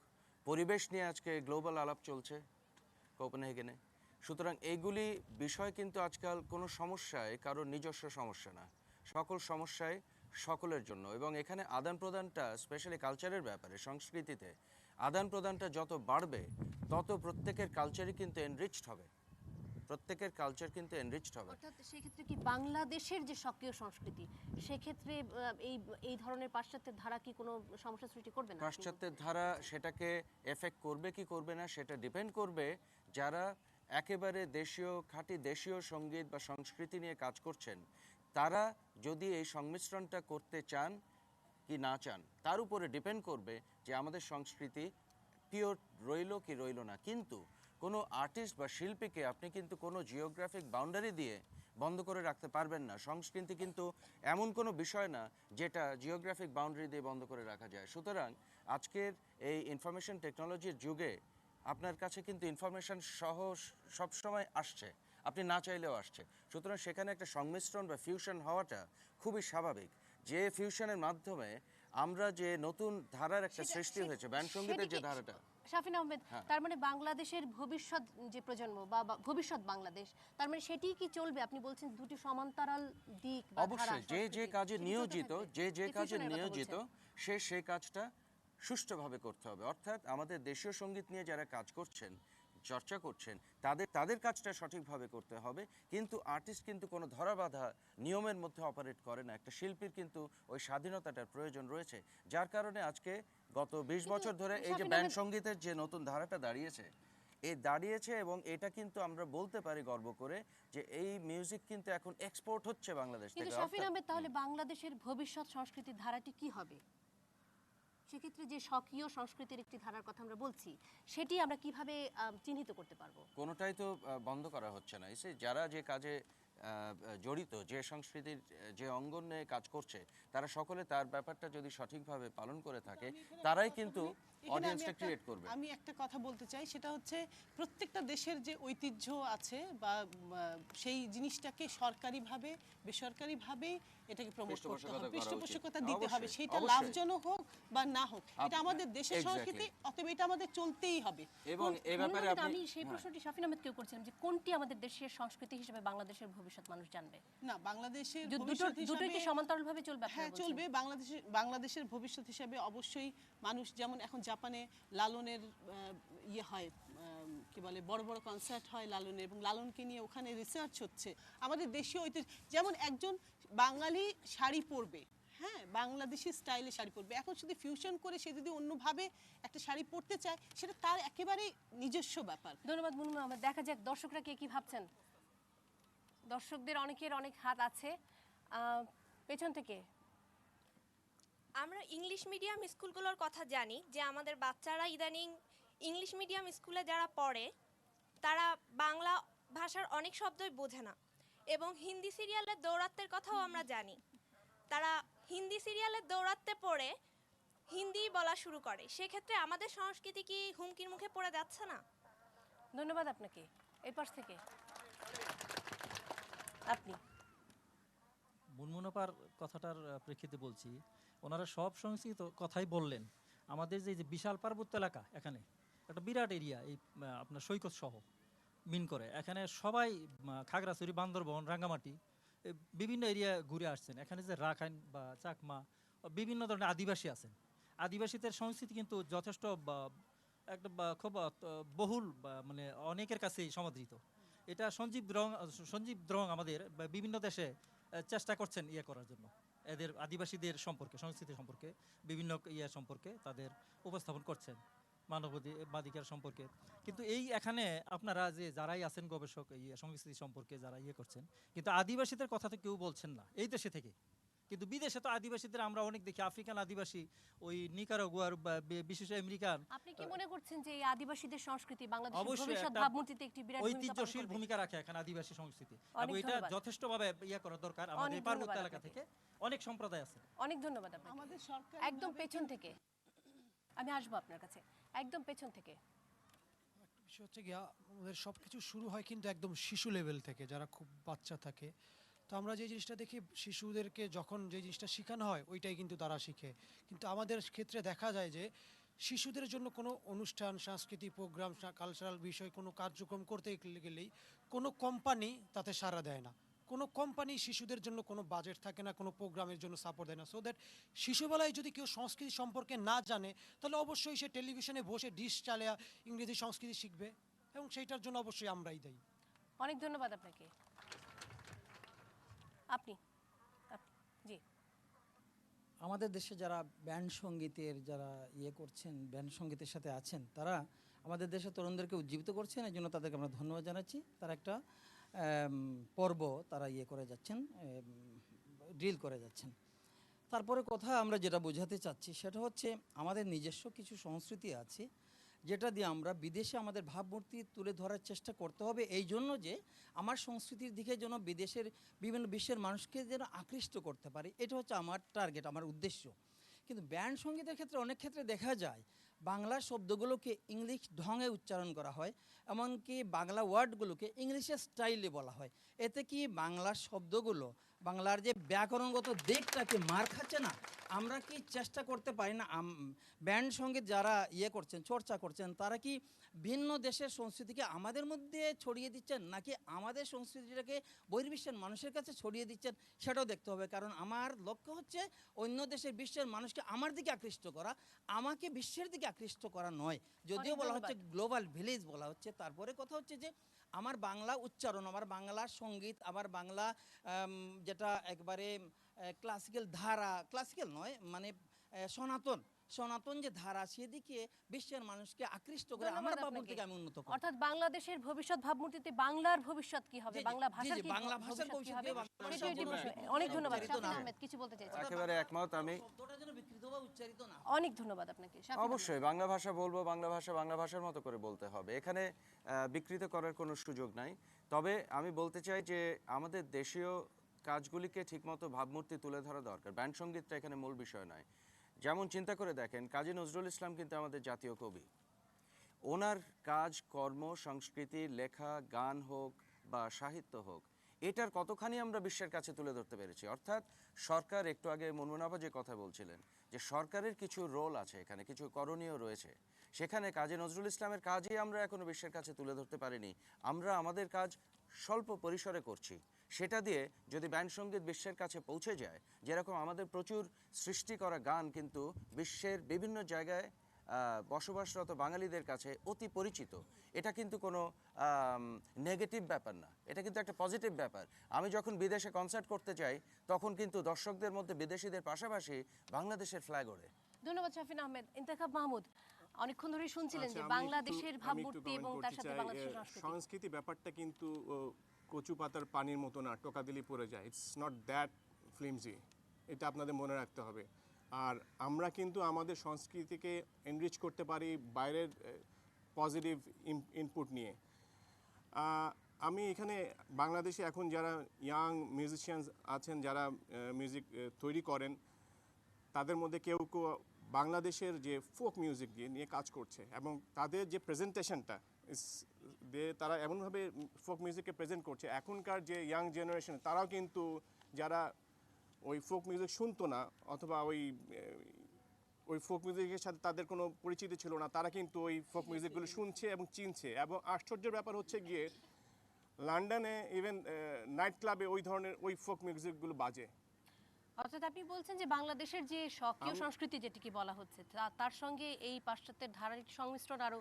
পরিবেশ নিয়ে আজকে গ্লোবাল আলাপ চলছে কোপেনহেগেনে। সুতরাং এইগুলি বিষয় কিন্তু আজকাল কোনো সমস্যায় কারোর নিজস্ব সমস্যা না, সকল সমস্যায় সকলের জন্য। এবং এখানে আদান প্রদানটা, স্পেশালি কালচারের ব্যাপারে, সংস্কৃতিতে আদান প্রদানটা যত বাড়বে তত প্রত্যেকের কালচারই কিন্তু এনরিচড হবে, প্রত্যেকের কালচার কিন্তু এনরিচড হবে। অর্থাৎ সেক্ষেত্রে কি বাংলাদেশের যে সক্রিয় সংস্কৃতি সেক্ষেত্রে এই ধরনের পাশ্চাত্যের ধারা কি কোনো সমস্যা সৃষ্টি করবে না? পাশ্চাত্যের ধারা সেটাকে এফেক্ট করবে কি করবে না সেটা ডিপেন্ড করবে যারা একেবারে দেশীয়, খাঁটি দেশীয় সঙ্গীত বা সংস্কৃতি নিয়ে কাজ করছেন, তারা যদি এই সংমিশ্রণটা করতে চান কি না চান তার উপরে ডিপেন্ড করবে যে আমাদের সংস্কৃতি পিওর রইল কি রইল না। কিন্তু কোনো আর্টিস্ট বা শিল্পীকে আপনি কিন্তু কোনো জিওগ্রাফিক বাউন্ডারি দিয়ে বন্ধ করে রাখতে পারবেন না। সংস্কৃতি কিন্তু এমন কোনো বিষয় না যেটা জিওগ্রাফিক বাউন্ডারি দিয়ে বন্ধ করে রাখা যায়। সুতরাং আজকের এই ইনফরমেশন টেকনোলজির যুগে আপনার কাছে কিন্তু ইনফরমেশন সহ সবসময় আসছে, আপনি না চাইলেও আসছে। সুতরাং সেখানে একটা সংমিশ্রণ বা ফিউশন হওয়াটা খুবই স্বাভাবিক। যে ফিউশনের মাধ্যমে আমরা যে নতুন ধারার একটা সৃষ্টি হয়েছে, ব্যান্ড সঙ্গীতের যে ধারাটা। শাফিন আহমেদ, তার মানে বাংলাদেশের ভবিষ্যৎ যে প্রজন্ম বা ভবিষ্যৎ বাংলাদেশ, তার মানে সেটি কি চলবে? আপনি বলছেন দুটি সমান্তরাল দিক বা ধারা। অবশ্যই যে কাজে নিয়োজিত, যে কাজে নিয়োজিত সে কাজটা সুষ্ঠুভাবে করতে হবে। অর্থাৎ আমাদের দেশীয় সঙ্গীত নিয়ে যারা কাজ করছেন, চর্চা করছেন, তাদের কাজটা সঠিকভাবে করতে হবে। কিন্তু আর্টিস্ট কিন্তু কোনো ধরাবাঁধা নিয়মের মধ্যে অপারেট করে না। একটা শিল্পীর কিন্তু ওই স্বাধীনতাটার প্রয়োজন রয়েছে, যার কারণে আজকে গত 20 বছর ধরে এই যে ব্যান্ড সঙ্গীতের যে নতুন ধারাটা দাঁড়িয়েছে এবং এটা কিন্তু আমরা বলতে পারি গর্ব করে যে এই মিউজিক কিন্তু এখন এক্সপোর্ট হচ্ছে বাংলাদেশ থেকে। কিন্তু শাফিন আহমেদ, তাহলে বাংলাদেশের ভবিষ্যৎ সংস্কৃতির ধারাটি কি হবে? সেক্ষেত্রে যে স্বকীয় সংস্কৃতির একটি ধারার কথা আমরা বলছি, সেটি আমরা কিভাবে চিহ্নিত করতে পারবো? কোনোটাই তো বন্ধ করা হচ্ছে না। যারা যে কাজে জড়িত, যে সংস্কৃতির যে অঙ্গনে কাজ করছে, তারা সকলে তার ব্যাপারটা যদি সঠিকভাবে পালন করে থাকে, তারাই কিন্তু এখানে অডিয়েন্সটা ক্রিয়েট করবে। আমি একটা কথা বলতে চাই, সেটা হচ্ছে প্রত্যেকটা দেশের যে ঐতিহ্য আছে বা সেই জিনিসটাকে সরকারিভাবে বেসরকারিভাবে এটাকে প্রমোট করতে হবে, পৃষ্ঠপোষকতা দিতে হবে, সেটা লাভজনক হোক বা না হোক, এটা আমাদের দেশের সংস্কৃতি, অতএব এটা আমাদের চলতেই হবে। এবং এই ব্যাপারে আমি সেই প্রশ্নটি শাফিন আহমেদকেও করছিলাম যে কোনটি আমাদের দেশের সংস্কৃতি হিসেবে বাংলাদেশের ভবিষ্যৎ মানুষ জানবে? না, বাংলাদেশের দুটোই কি সমান্তরালভাবে চলবে? হ্যাঁ, চলবে। বাংলাদেশের ভবিষ্যৎ হিসেবে অবশ্যই মানুষ, যেমন এখন জাপানে লালনের হয়, কি বলে, বড় বড় কনসার্ট হয় লালনের, এবং লালনকে নিয়ে ওখানে রিসার্চ হচ্ছে। আমাদের দেশীয় ঐতিহ্য, যেমন একজন বাঙালি শাড়ি পরবে, হ্যাঁ, বাংলাদেশি স্টাইলে শাড়ি পরবে, এখন যদি ফিউশন করে সে যদি অন্যভাবে একটা শাড়ি পরতে চায়, সেটা তার একেবারেই নিজস্ব ব্যাপার। ধন্যবাদ মুনমুন আহমেদ। দেখা যাক দর্শকরা কে কি ভাবছেন। দর্শকদের অনেকের অনেক হাত আছে। পেছন থেকে আমরা ইংলিশ মিডিয়াম স্কুলগুলোর কথা জানি যে আমাদের বাচ্চারা ইদানিং ইংলিশ মিডিয়াম স্কুলে যারা পড়ে তারা বাংলা ভাষার অনেক শব্দই বোঝে না, এবং হিন্দি সিরিয়ালের দৌরাত্মের কথাও আমরা জানি। তারা হিন্দি সিরিয়ালের দৌরাত্মে পড়ে হিন্দি বলা শুরু করে, সেক্ষেত্রে আমাদের সংস্কৃতি কি হুমকির মুখে পড়ে যাচ্ছে না? ধন্যবাদ আপনাকে। এই পাশ থেকে আপনি। মুনমুনাপার কথাটার প্রেক্ষিতে বলছি, ওনারা সব সংস্কৃত কথাই বললেন। আমাদের যে বিশাল পার্বত্য এলাকা, এখানে একটা বিরাট এরিয়া, এই আপনার সৈকত সহ মিন করে, এখানে সবাই খাগড়াছড়ি, বান্দরবন, রাঙ্গামাটি বিভিন্ন এরিয়া ঘুরে আসছেন। এখানে যে রাখাইন বা চাকমা, বিভিন্ন ধরনের আদিবাসী আছেন। আদিবাসীদের সংস্কৃতি কিন্তু যথেষ্ট একটা খুব বহুল, মানে অনেকের কাছেই সমাদৃত। এটা সঞ্জীব দ্রং আমাদের বিভিন্ন দেশে চেষ্টা করছেন করার জন্য, এদের আদিবাসীদের সম্পর্কে, সংস্কৃতি সম্পর্কে, বিভিন্ন সম্পর্কে তাদের উপস্থাপন করছেন, মানবাধিকার সম্পর্কে। কিন্তু এখানে আপনারা যে যারাই আছেন গবেষক, সংস্কৃতি সম্পর্কে যারা করছেন, কিন্তু আদিবাসীদের কথা তো কেউ বলছেন না এই দেশে থেকে। কিন্তু বিদেশে তো আদিবাসীদের আমরা অনেক দেখি, আফ্রিকান আদিবাসী, ওই নিকারাগুয়ার, বিশেষ আমেরিকান। আপনি কি মনে করছেন যে এই আদিবাসীদের সংস্কৃতি বাংলাদেশের ভবিষ্যৎ ভাবমূর্তিতে একটি বিরাট ঐতিহ্যশীল ভূমিকা রাখে এখানে আদিবাসী সংস্কৃতি, এবং এটা যথেষ্টভাবে করা দরকার। আমাদের পার্বত্য এলাকা থেকে অনেক সম্প্রদায় আছে। অনেক ধন্যবাদ আপনাকে। আমাদের সরকার একদম পেছন থেকে আমি আসবো আপনার কাছে, একদম পেছন থেকে। বিষয় হচ্ছে গিয়া, আমাদের সব কিছু শুরু হয় কিন্তু একদম শিশু লেভেল থেকে, যারা খুব বাচ্চা থাকে। তো আমরা যে জিনিসটা দেখি, শিশুদেরকে যখন যে জিনিসটা শেখানো হয় ওইটাই কিন্তু তারা শিখে। কিন্তু আমাদের ক্ষেত্রে দেখা যায় যে শিশুদের জন্য কোনো অনুষ্ঠান, সাংস্কৃতিক প্রোগ্রাম, কালচারাল বিষয় কোনো কার্যক্রম করতে গেলেই কোনো কোম্পানি তাতে সাড়া দেয় না। কোনো কোম্পানি শিশুদের জন্য কোনো বাজেট থাকে না, কোনো প্রোগ্রামের জন্য সাপোর্ট দেয় না। সো দ্যাট শিশুবেলায় যদি কেউ সংস্কৃতি সম্পর্কে না জানে, তাহলে অবশ্যই সে টেলিভিশনে বসে ডিশ চালিয়ে ইংরেজি সংস্কৃতি শিখবে, এবং সেইটার জন্য অবশ্যই আমরাই দায়ী। অনেক ধন্যবাদ আপনাকে। আপনি জি। আমাদের দেশে যারা ব্যান্ড সঙ্গীতের যারা করছেন, ব্যান্ড সঙ্গীতের সাথে আছেন, তারা আমাদের দেশের তরুণদেরকে উজ্জীবিত করছেন, এই জন্য তাদেরকে আমরা ধন্যবাদ জানাচ্ছি। তারা একটা পর্ব তারা করে যাচ্ছেন, ড্রিল করে যাচ্ছেন। তারপরে কথা আমরা যেটা বোঝাতে চাচ্ছি সেটা হচ্ছে, আমাদের নিজস্ব কিছু সংস্কৃতি আছে যেটা দিয়ে আমরা বিদেশে আমাদের ভাবমূর্তি তুলে ধরার চেষ্টা করতে হবে, এই জন্য যে আমার সংস্কৃতির দিকে যেন বিদেশের বিভিন্ন বিশ্বের মানুষকে যেন আকৃষ্ট করতে পারি, এটা হচ্ছে আমার টার্গেট, আমার উদ্দেশ্য। কিন্তু ব্যান্ড সঙ্গীতের ক্ষেত্রে অনেক ক্ষেত্রে দেখা যায় বাংলা শব্দগুলোকে ইংলিশ ঢঙে উচ্চারণ করা হয়, এমনকি বাংলা ওয়ার্ডগুলোকে ইংলিশের স্টাইলে বলা হয়। এতে কি বাংলার শব্দগুলো, বাংলার যে ব্যাকরণগত দিকটাকে মার খাচ্ছে না? আমরা কি চেষ্টা করতে পারি না, ব্যান্ড সঙ্গীত যারা করছেন, চর্চা করছেন, তারা কি ভিন্ন দেশের সংস্কৃতিকে আমাদের মধ্যে ছড়িয়ে দিচ্ছেন, নাকি আমাদের সংস্কৃতিটাকে বহির্বিশ্বের মানুষের কাছে ছড়িয়ে দিচ্ছেন? সেটাও দেখতে হবে। কারণ আমার লক্ষ্য হচ্ছে অন্য দেশের বিশ্বের মানুষকে আমার দিকে আকৃষ্ট করা, আমাকে বিশ্বের দিকে আকৃষ্ট করা নয়। যদিও বলা হচ্ছে গ্লোবাল ভিলেজ বলা হচ্ছে, তারপরে কথা হচ্ছে যে আমার বাংলা উচ্চারণ, আমার বাংলা সঙ্গীত, আমার বাংলা যেটা একবারে ক্লাসিক্যাল ধারা, ক্লাসিক্যাল নয় মানে সনাতন যে ধারা, সেদিকে বিশ্বের মানুষকে আকৃষ্ট করে আমার ভাবমূর্তিকে আমি উন্নত করি। অর্থাৎ বাংলাদেশের ভবিষ্যৎ ভাবমূর্তিতে বাংলার ভবিষ্যৎ কি হবে, বাংলা ভাষার কি, বাংলা ভাষার ভবিষ্যৎ কি হবে? অনেক ধন্যবাদ। শাফিন আহমেদ কিছু বলতে চাইছেন? একেবারে একমত আমি। শব্দটা যেন বিকৃত বা উচ্চারিত না। অনেক ধন্যবাদ আপনাকে। অবশ্যই বাংলা ভাষা বলবো, বাংলা ভাষার মতো করে বলতে হবে, এখানে বিকৃত করার কোনো সুযোগ নাই। তবে আমি বলতে চাই যে আমাদের দেশীয় কাজগুলিকে ঠিকমতো ভাবমূর্তি তুলে ধরা দরকার। ব্যান্ড সঙ্গীতটা এখানে মূল বিষয় নয়। যেমন চিন্তা করে দেখেন, কাজী নজরুল ইসলাম কিন্তু আমাদের জাতীয় কবি। ওনার কাজ, কর্ম, সংস্কৃতি, লেখা, গান হোক বা সাহিত্য হোক, এটার কতখানি আমরা বিশ্বের কাছে তুলে ধরতে পেরেছি। অর্থাৎ সরকার, একটু আগে মুনমুনাবা যে কথা বলছিলেন, যে সরকারের কিছু রোল আছে এখানে, কিছু করণীয় রয়েছে, সেখানে কাজী নজরুল ইসলামের কাজই আমরা এখনো বিশ্বের কাছে তুলে ধরতে পারিনি। আমরা আমাদের কাজ স্বল্প পরিসরে করছি। সেটা দিয়ে যদি ব্যান্ড সঙ্গীত বিশ্বের কাছে পৌঁছে যায়, যেরকম আমাদের প্রচুর সৃষ্টি করা গান কিন্তু বিশ্বের বিভিন্ন জায়গায় বসবাসরত বাঙালিদের কাছে অতি পরিচিত, এটা কিন্তু কোনো নেগেটিভ ব্যাপার না, এটা কিন্তু একটা পজিটিভ ব্যাপার। আমি যখন বিদেশে কনসার্ট করতে যাই, তখন কিন্তু দর্শকদের মধ্যে বিদেশিদের পাশাপাশি বাংলাদেশের ফ্ল্যাগ ওড়ে। ধন্যবাদ শাফিন আহমেদ। ইন্তেখাব মাহমুদ, অনেকক্ষণ ধরে শুনছিলেন যে আচ্ছা, আমি বাংলাদেশের একটু ভাবমূর্তি এবং comment তার করতে সাথে চাই, বাংলাদেশের সংস্কৃতি। সংস্কৃতি ব্যাপারটা কিন্তু কচু পাতার পানির মতো না, টোকা দিলেই পড়ে যায়। ইটস নট দ্যাট ফ্লিমজি, এটা আপনাদের মনে রাখতে হবে। আর আমরা কিন্তু আমাদের সংস্কৃতিকে এনরিচ করতে পারি বাইরের পজিটিভ ইনপুট নিয়ে। আমি এখানে বাংলাদেশে এখন যারা ইয়াং মিউজিশিয়ানস আছেন, যারা মিউজিক তৈরি করেন, তাদের মধ্যে কেউ কেউ বাংলাদেশের যে ফোক মিউজিক নিয়ে কাজ করছে, এবং তাদের যে প্রেজেন্টেশনটা তারা এমনভাবে ফোক মিউজিককে প্রেজেন্ট করছে, এখনকার যে ইয়াং জেনারেশন তারাও কিন্তু, যারা ওই ফোক মিউজিক শুনতো না অথবা ওই ফোক মিউজিকের সাথে তাদের কোনো পরিচিতি ছিল না, তারা কিন্তু ওই ফোক মিউজিকগুলো শুনছে এবং চিনছে। এবং আশ্চর্যের ব্যাপার হচ্ছে গিয়ে লন্ডনে ইভেন নাইট ক্লাবে ওই ধরনের ওই ফোক মিউজিকগুলো বাজে। অর্থাৎ আপনি বলছেন যে বাংলাদেশের যে স্বকীয় সংস্কৃতি যেটিকে বলা হচ্ছে, তার সঙ্গে এই পাশ্চাত্যের ধারার সংমিশ্রণ আরো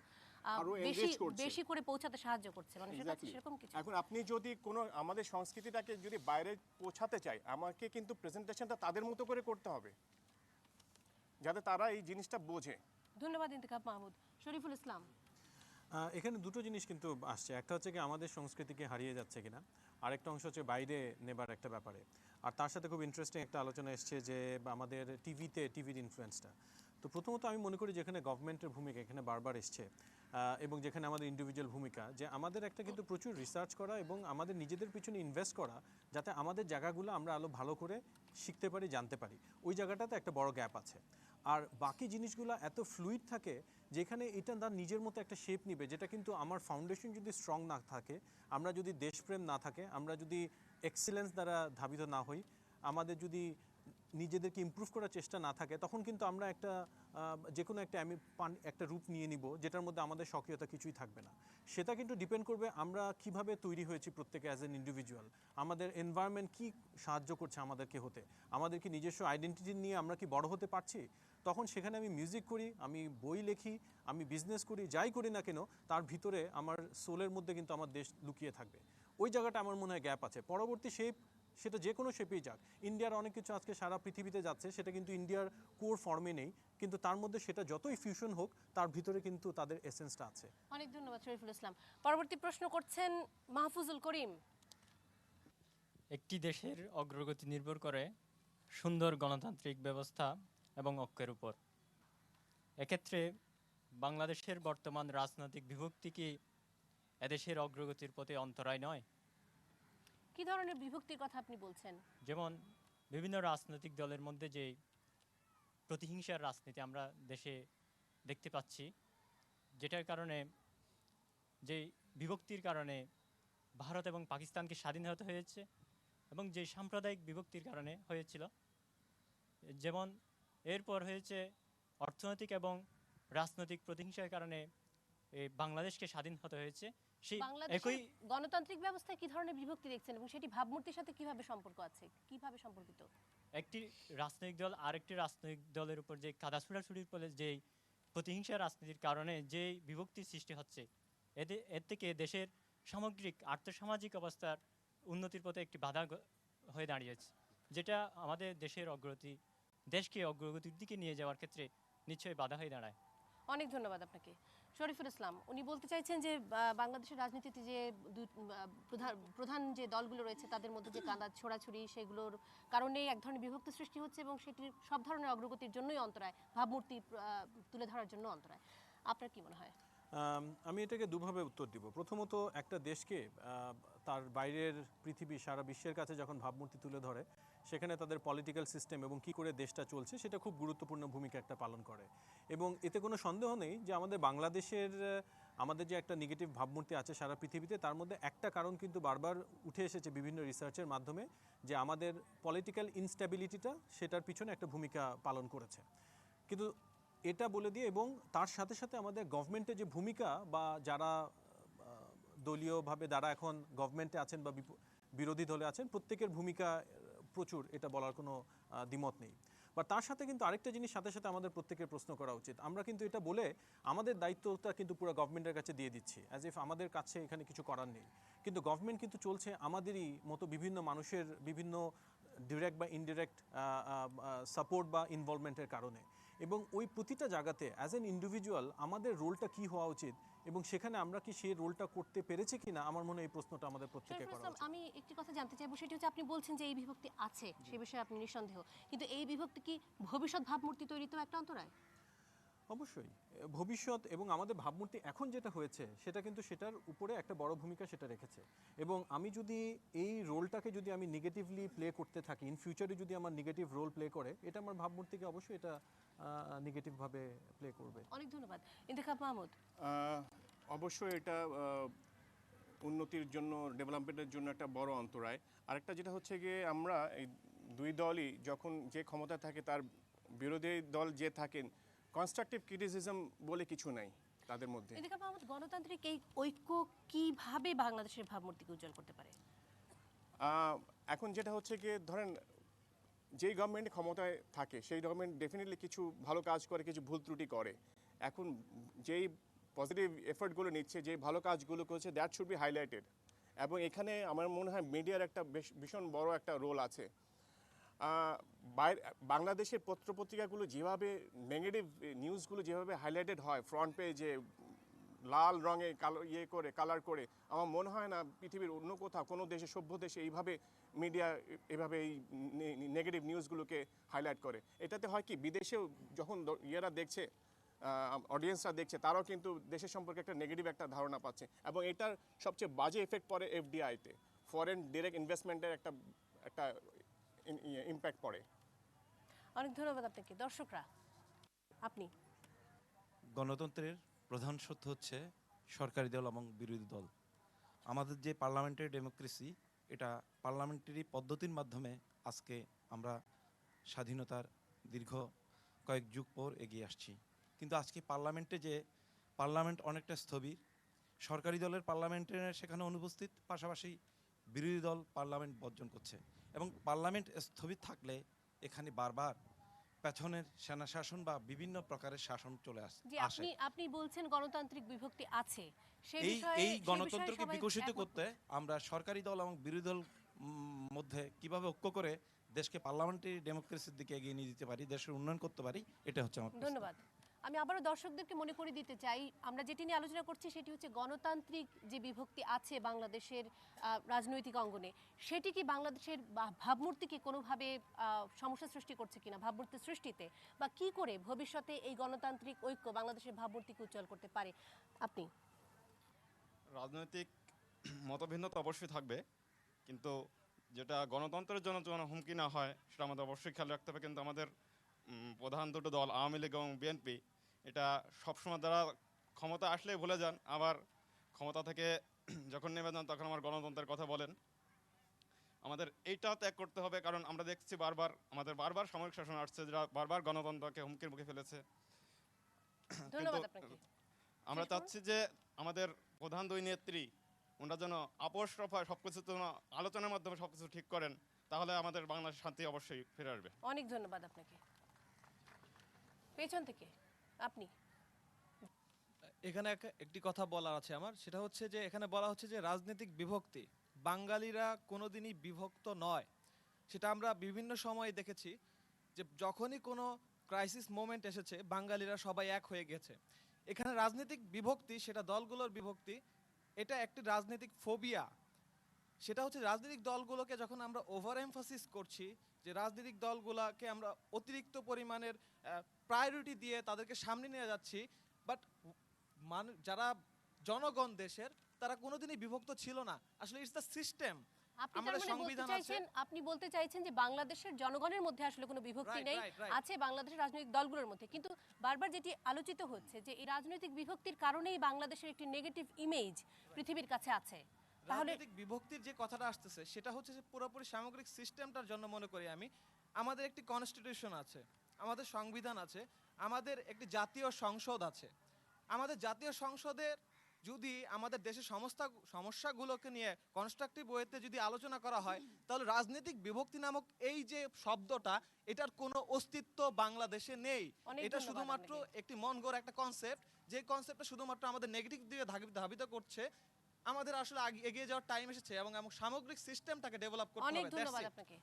বেশি করে পৌঁছাতে সাহায্য করছে মানুষের কাছে, সেরকম কিছু। এখন আপনি যদি কোনো আমাদের সংস্কৃতিটাকে যদি বাইরে পৌঁছাতে চাই, আমাকে কিন্তু প্রেজেন্টেশনটা তাদের মতো করে করতে হবে, যাতে তারা এই জিনিসটা বোঝে। ধন্যবাদ ইন্তেখাব মাহমুদ। শরীফুল ইসলাম, এখানে দুটো জিনিস কিন্তু আসছে, একটা হচ্ছে কি আমাদের সংস্কৃতিকে হারিয়ে যাচ্ছে কিনা, আরেকটা অংশ হচ্ছে বাইরে নেবার একটা ব্যাপারে। আর তার সাথে খুব ইন্টারেস্টিং একটা আলোচনা এসছে যে আমাদের টিভির ইনফ্লুয়েন্সটা। তো প্রথমত আমি মনে করি যেখানে গভর্নমেন্টের ভূমিকা এখানে বারবার এসছে, এবং যেখানে আমাদের ইন্ডিভিজুয়াল ভূমিকা, যে আমাদের একটা কিন্তু প্রচুর রিসার্চ করা এবং আমাদের নিজেদের পিছনে ইনভেস্ট করা, যাতে আমাদের জায়গাগুলো আমরা আরও ভালো করে শিখতে পারি, জানতে পারি। ওই জায়গাটাতে একটা বড় গ্যাপ আছে। আর বাকি জিনিসগুলো এত ফ্লুইড থাকে যেখানে এটা তার নিজের মতো একটা শেপ নিবে, যেটা কিন্তু আমার ফাউন্ডেশন যদি স্ট্রং না থাকে, আমরা যদি দেশপ্রেম না থাকে, আমরা যদি এক্সেলেন্স দ্বারা ধাবিত না হই, আমাদের যদি নিজেদেরকে ইমপ্রুভ করার চেষ্টা না থাকে, তখন কিন্তু আমরা যে কোনো একটা রূপ নিয়ে নিব যেটার মধ্যে আমাদের স্বকীয়তা কিছুই থাকবে না। সেটা কিন্তু ডিপেন্ড করবে আমরা কিভাবে তৈরি হয়েছি প্রত্যেকে অ্যাজ এন ইন্ডিভিজুয়াল, আমাদের এনভায়রনমেন্ট কি সাহায্য করছে আমাদেরকে হতে, আমাদের কি নিজস্ব আইডেন্টিটি নিয়ে আমরা কি বড় হতে পারছি। তখন সেখানে আমি মিউজিক করি, আমি বই লেখি, আমি বিজনেস করি, যাই করি না কেন, তার ভিতরে আমার সোলের মধ্যে কিন্তু আমার দেশ লুকিয়ে থাকবে। ওই জায়গাটা আমার মনে হয় গ্যাপ আছে। পরবর্তী সেটা যে কোনো শেপেই যাক, ইন্ডিয়ার অনেক কিছু আজকে সারা পৃথিবীতে যাচ্ছে, সেটা কিন্তু ইন্ডিয়ার কোর ফর্মে নেই, কিন্তু তার মধ্যে সেটা যতই ফিউশন হোক, তার ভিতরে কিন্তু তাদের এসেন্সটা আছে। অনেক ধন্যবাদ শরীফুল ইসলাম। পরবর্তী প্রশ্ন করছেন মাহফুজুল করিম। একটি দেশের অগ্রগতি নির্ভর করে সুন্দর গণতান্ত্রিক ব্যবস্থা এবং ঐক্যের উপর। এক্ষেত্রে বাংলাদেশের বর্তমান রাজনৈতিক বিভক্তি কি এদেশের অগ্রগতির পথে অন্তরায় নয়? কি ধরনের বিভক্তির কথা আপনি বলছেন? যেমন বিভিন্ন রাজনৈতিক দলের মধ্যে যে প্রতিহিংসার রাজনীতি আমরা দেশে দেখতে পাচ্ছি, যেটার কারণে, যে বিভক্তির কারণে ভারত এবং পাকিস্তানকে স্বাধীন হতে হয়েছে, এবং যে সাম্প্রদায়িক বিভক্তির কারণে হয়েছিল, যেমন এরপর হয়েছে অর্থনৈতিক এবং রাজনৈতিক প্রতিহিংসার কারণে বাংলাদেশকে স্বাধীন হতে হয়েছে। সেই একই গণতান্ত্রিক ব্যবস্থায় কি ধরনের বিভক্তি দেখছেন এবং সেটি ভাবমূর্তির সাথে কিভাবে সম্পর্ক আছে, কিভাবে সম্পর্কিত? একটি রাজনৈতিক দল আরেকটি রাজনৈতিক দলের উপর যে কাদা ছুড়াছুড়ির ফলে যে প্রতিহিংসা রাজনীতির কারণে যে বিভক্তির সৃষ্টি হচ্ছে, এর থেকে দেশের সামগ্রিক আর্থসামাজিক অবস্থার উন্নতির পথে একটি বাধা হয়ে দাঁড়িয়েছে, যেটা আমাদের দেশকে অগ্রগতির দিকে নিয়ে যাওয়ার ক্ষেত্রে নিশ্চয়ই বাধা হয়ে দাঁড়ায়। অনেক ধন্যবাদ আপনাকে। শরীফুল ইসলাম, উনি বলতে চাইছেন যে বাংলাদেশের রাজনীতিতে যে প্রধান যে দলগুলো রয়েছে তাদের মধ্যে যে কাঁদা ছোড়াছুড়ি, সেগুলোর কারণেই এক ধরনের বিভক্তি সৃষ্টি হচ্ছে এবং সেটির সব ধরনের অগ্রগতির জন্যই অন্তরায়, ভাবমূর্তি তুলে ধরার জন্য অন্তরায়। আপনার কি মনে হয়? আমি এটাকে দুভাবে উত্তর দিব। প্রথমত, একটা দেশকে তার বাইরের পৃথিবী, সারা বিশ্বের কাছে যখন ভাবমূর্তি তুলে ধরে, সেখানে তাদের পলিটিক্যাল সিস্টেম এবং কী করে দেশটা চলছে সেটা খুব গুরুত্বপূর্ণ ভূমিকা একটা পালন করে। এবং এতে কোনো সন্দেহ নেই যে আমাদের বাংলাদেশের আমাদের যে একটা নেগেটিভ ভাবমূর্তি আছে সারা পৃথিবীতে, তার মধ্যে একটা কারণ কিন্তু বারবার উঠে এসেছে বিভিন্ন রিসার্চের মাধ্যমে, যে আমাদের পলিটিক্যাল ইনস্ট্যাবিলিটিটা সেটার পিছনে একটা ভূমিকা পালন করেছে। কিন্তু এটা বলে দিয়ে এবং তার সাথে সাথে আমাদের গভর্নমেন্টের যে ভূমিকা বা যারা দলীয়ভাবে যারা এখন গভর্নমেন্টে আছেন বা বিরোধী দলে আছেন প্রত্যেকের ভূমিকা প্রচুর, এটা বলার কোনো দ্বিমত নেই। বা তার সাথে কিন্তু আরেকটা জিনিস সাথে সাথে আমাদের প্রত্যেকের প্রশ্ন করা উচিত, আমরা কিন্তু এটা বলে আমাদের দায়িত্বটা কিন্তু পুরো গভর্নমেন্টের কাছে দিয়ে দিচ্ছি, অ্যাজ ইফ আমাদের কাছে এখানে কিছু করার নেই। কিন্তু গভর্নমেন্ট কিন্তু চলছে আমাদেরই মতো বিভিন্ন মানুষের বিভিন্ন ডিরেক্ট বা ইনডিরেক্ট সাপোর্ট বা ইনভলভমেন্টের কারণে। এবং ওই প্রতিটা জায়গাতে অ্যাজ অ্যান ইন্ডিভিজুয়াল আমাদের রোলটা কী হওয়া উচিত এবং সেখানে আমরা কি সেই রোলটা করতে পেরেছি কিনা, আমার মনে হয় এই প্রশ্নটা আমাদের প্রত্যেকের করা উচিত। আমি একটি কথা জানতে চাইবো, সেটি হচ্ছে আপনি বলছেন যে এই বিভক্তি আছে, সে বিষয়ে আপনি নিঃসন্দেহ, কিন্তু এই বিভক্তি কি ভবিষ্যৎ ভাবমূর্তি তৈরিতেও একটা অন্তরায়? অবশ্যই ভবিষ্যৎ এবং আমাদের ভাবমূর্তি এখন যেটা হয়েছে সেটা কিন্তু সেটার উপরে একটা বড় ভূমিকা সেটা রেখেছে। এবং আমি যদি এই রোলটাকে যদি আমি নেগেটিভলি প্লে করতে থাকি, ইন ফিউচারে যদি আমার নেগেটিভ রোল প্লে করে, এটা আমার ভাবমূর্তিকে অবশ্যই এটা নেগেটিভভাবে প্লে করবে। অনেক ধন্যবাদ। ইন্তেখাব মাহমুদ। অবশ্যই এটা উন্নতির জন্য, ডেভেলপমেন্টের জন্য একটা বড় অন্তরায়। আরেকটা যেটা হচ্ছে গিয়ে আমরা এই দুই দলই যখন যে ক্ষমতা থাকে তার বিরোধী দল যে থাকেন, কনস্ট্রাকটিভ ক্রিটিসিজম বলে কিছু নাই তাদের মধ্যে। ইন্তেখাব মাহমুদ, গণতান্ত্রিক এই ঐক্য কিভাবে বাংলাদেশের ভাবমূর্তিকে উজ্জ্বল করতে পারে? এখন যেটা হচ্ছে গিয়ে ধরেন যেই গভর্নমেন্ট ক্ষমতায় থাকে সেই গভর্নমেন্ট ডেফিনেটলি কিছু ভালো কাজ করে, কিছু ভুল ত্রুটি করে। এখন যেই পজিটিভ এফোর্টগুলো নিচ্ছে, যে ভালো কাজগুলো করছে, দ্যাট শুড বি হাইলাইটেড। এবং এখানে আমার মনে হয় মিডিয়ার একটা ভীষণ বড় একটা রোল আছে। বাংলাদেশের পত্রপত্রিকাগুলো যেভাবে নেগেটিভ নিউজগুলো যেভাবে হাইলাইটেড হয় ফ্রন্ট পেজে লাল রঙে কালার করে, আমার মনে হয় না পৃথিবীর অন্য কোথাও কোনো দেশে, সভ্য দেশে এইভাবে মিডিয়া এভাবে এই নেগেটিভ নিউজগুলোকে হাইলাইট করে। এটাতে হয় কি, বিদেশেও যখন ইয়েরা দেখছে, অডিয়েন্সরা দেখছে, তারাও কিন্তু দেশের সম্পর্কে একটা নেগেটিভ একটা ধারণা পাচ্ছে। এবং এটার সবচেয়ে বাজে এফেক্ট পড়ে এফডিআইতে, ফরেন ডিরেক্ট ইনভেস্টমেন্টের একটা ইম্প্যাক্ট পড়ে। অনেক ধন্যবাদ আপনাকে। দর্শকরা, আপনি গণতন্ত্রের প্রধান সত্য হচ্ছে সরকারি দল এবং বিরোধী দল। আমাদের যে পার্লামেন্টারি ডেমোক্রেসি, এটা পার্লামেন্টারি পদ্ধতির মাধ্যমে আজকে আমরা স্বাধীনতার দীর্ঘ কয়েক যুগ পর এগিয়ে আসছি। কিন্তু আজকে পার্লামেন্ট অনেকটা স্থবির, সরকারি দলের পার্লামেন্টের সেখানে অনুপস্থিত, পাশাপাশি বিরোধী দল পার্লামেন্ট বর্জন করছে। এবং পার্লামেন্ট স্থবির থাকলে এখানে বারবার পেছনের সেনা শাসন বা বিভিন্ন প্রকারের শাসন চলে আসে। আপনি বলছেন গণতান্ত্রিক বিভক্তি আছে, এই গণতন্ত্রকে বিকশিত করতে আমরা সরকারি দল এবং বিরোধী দল মধ্যে কিভাবে ঐক্য করে দেশকে পার্লামেন্টারি ডেমোক্রেসির দিকে এগিয়ে নিয়ে যেতে পারি, দেশের উন্নয়ন করতে পারি, এটা হচ্ছে আমার প্রশ্ন। ধন্যবাদ। আমি আবারও দর্শকদেরকে মনে করে দিতে চাই, আমরা যেটি নিয়ে আলোচনা করছি সেটি হচ্ছে গণতান্ত্রিক যে বিভক্তি আছে বাংলাদেশের রাজনৈতিক অঙ্গনে, সেটি কি বাংলাদেশের ভাবমূর্তিকে কোনোভাবে সমস্যা সৃষ্টি করছে কিনা ভাবমূর্তি সৃষ্টিতে, বা কি করে ভবিষ্যতে এই গণতান্ত্রিক ঐক্য বাংলাদেশের ভাবমূর্তিকে উজ্জ্বল করতে পারে? আপনি। রাজনৈতিক মতভিন্নতা অবশ্যই থাকবে, কিন্তু যেটা গণতন্ত্রের জন্য যেন হুমকি না হয় সেটা আমাদের অবশ্যই খেয়াল রাখতে হবে। কিন্তু আমাদের প্রধান দুটো দল আওয়ামী লীগ এবং বিএনপি, এটা সবসময় তারা ক্ষমতা আসলেই ভুলে যান, আবার ক্ষমতা থেকে যখন নেমে যান তখন আমার গণতন্ত্রের কথা বলেন। আমাদের এইটাও ত্যাগ করতে হবে, কারণ আমরা দেখছি আমাদের বারবার সামরিক শাসন আসছে, যারা বারবার গণতন্ত্রকে হুমকির মুখে ফেলেছে। আমরা চাচ্ছি যে আমাদের প্রধান দুই নেত্রী ওনারা যেন আপোষ রফায় সবকিছু আলোচনার মাধ্যমে সবকিছু ঠিক করেন, তাহলে আমাদের বাংলাদেশ শান্তি অবশ্যই ফিরে আসবে। অনেক ধন্যবাদ আপনাকে। পেছন থেকে আপনি। এখানে একটি কথা বলার আছে আমার, সেটা হচ্ছে যে এখানে বলা হচ্ছে যে রাজনৈতিক বিভক্তি, বাঙালিরা কোনোদিনই বিভক্ত নয়। সেটা আমরা বিভিন্ন সময় দেখেছি যে যখনই কোনো ক্রাইসিস মোমেন্ট এসেছে বাঙালিরা সবাই এক হয়ে গেছে। এখানে রাজনৈতিক বিভক্তি, সেটা দলগুলোর বিভক্তি, এটা একটি রাজনৈতিক ফোবিয়া। সেটা হচ্ছে রাজনৈতিক দলগুলোকে যখন আমরা ওভার এমফাসিস করছি, যে রাজনৈতিক দলগুলোকে আমরা অতিরিক্ত পরিমাণের প্রায়োরিটি দিয়ে তাদেরকে সামনে নিয়ে যাচ্ছি, বাট যারা জনগণ দেশের, তারা কোনোদিনই বিভক্ত ছিল না। আসলে ইটস দ্য সিস্টেম আপনি তার মানে বলতে চাইছেন, আপনি বলতে চাইছেন যে বাংলাদেশের জনগণের মধ্যে আসলে কোনো বিভক্তি নেই, আছে বাংলাদেশের রাজনৈতিক দলগুলোর মধ্যে। কিন্তু বারবার যেটি আলোচিত হচ্ছে যে এই রাজনৈতিক বিভক্তির কারণেই বাংলাদেশের একটি নেগেটিভ ইমেজ পৃথিবীর কাছে আছে। তাহলে রাজনৈতিক বিভক্তির যে কথাটা আসতেছে সেটা হচ্ছে যে পুরোপুরি সামগ্রিক সিস্টেমটার জন্য মনে করি আমি, আমাদের একটি কনস্টিটিউশন আছে, আমাদের সংবিধান আছে, আমাদের একটি জাতীয় সংসদ আছে। আমাদের জাতীয় সংসদের যদি আমাদের দেশের সমস্যাগুলোকে নিয়ে কনস্ট্রাকটিভ ওয়েতে যদি আলোচনা করা হয়, তাহলে রাজনৈতিক বিভক্তি নামক এই যে শব্দটা, এটার কোনো অস্তিত্ব বাংলাদেশে নেই। এটা শুধুমাত্র একটি মন গড়া একটা কনসেপ্ট, যে কনসেপ্টটা শুধুমাত্র আমাদের নেগেটিভ দিকে ধাবিত করছে। আমাদের আসলে এগিয়ে যাওয়ার টাইম এসেছে এবং সামগ্রিক সিস্টেমটাকে ডেভেলপ করতে হবে। অনেক ধন্যবাদ আপনাকে।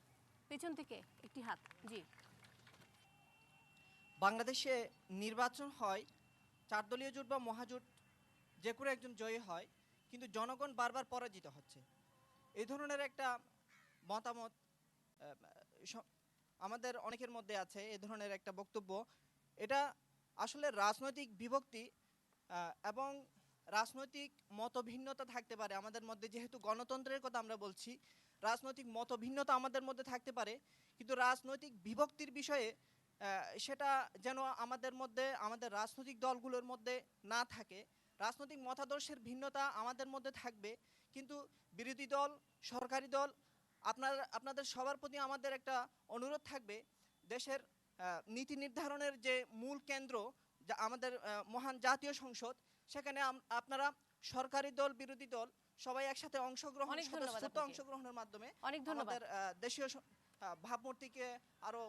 পেছন থেকে একটি হাত। জি, বাংলাদেশে নির্বাচন হয়, 4 দলীয় জোট বা মহাজোট যে কোনো একজন জয়ী হয়, কিন্তু জনগণ বারবার পরাজিত হচ্ছে। এই ধরনের একটা মতামত আমাদের অনেকের মধ্যে আছে, এই ধরনের একটা বক্তব্য। এটা আসলে রাজনৈতিক বিভক্তি এবং রাজনৈতিক মতভিন্নতা থাকতে পারে আমাদের মধ্যে। যেহেতু গণতন্ত্রের কথা আমরা বলছি, রাজনৈতিক মতভিন্নতা আমাদের মধ্যে থাকতে পারে, কিন্তু রাজনৈতিক বিভক্তির বিষয়ে সেটা যেন আমাদের মধ্যে, আমাদের রাজনৈতিক দলগুলোর মধ্যে না থাকে। রাজনৈতিক মতাদর্শের ভিন্নতা আমাদের মধ্যে থাকবে, কিন্তু বিরোধী দল, সরকারি দল, আপনাদের সবার প্রতি আমাদের একটা অনুরোধ থাকবে, দেশের নীতি নির্ধারণের যে মূল কেন্দ্র, যা আমাদের মহান জাতীয় সংসদ, সেখানে আপনারা সরকারি দল, বিরোধী দল সবাই একসাথে অংশগ্রহণের মাধ্যমে আমাদের দেশীয় ভাবমূর্তিকে আরো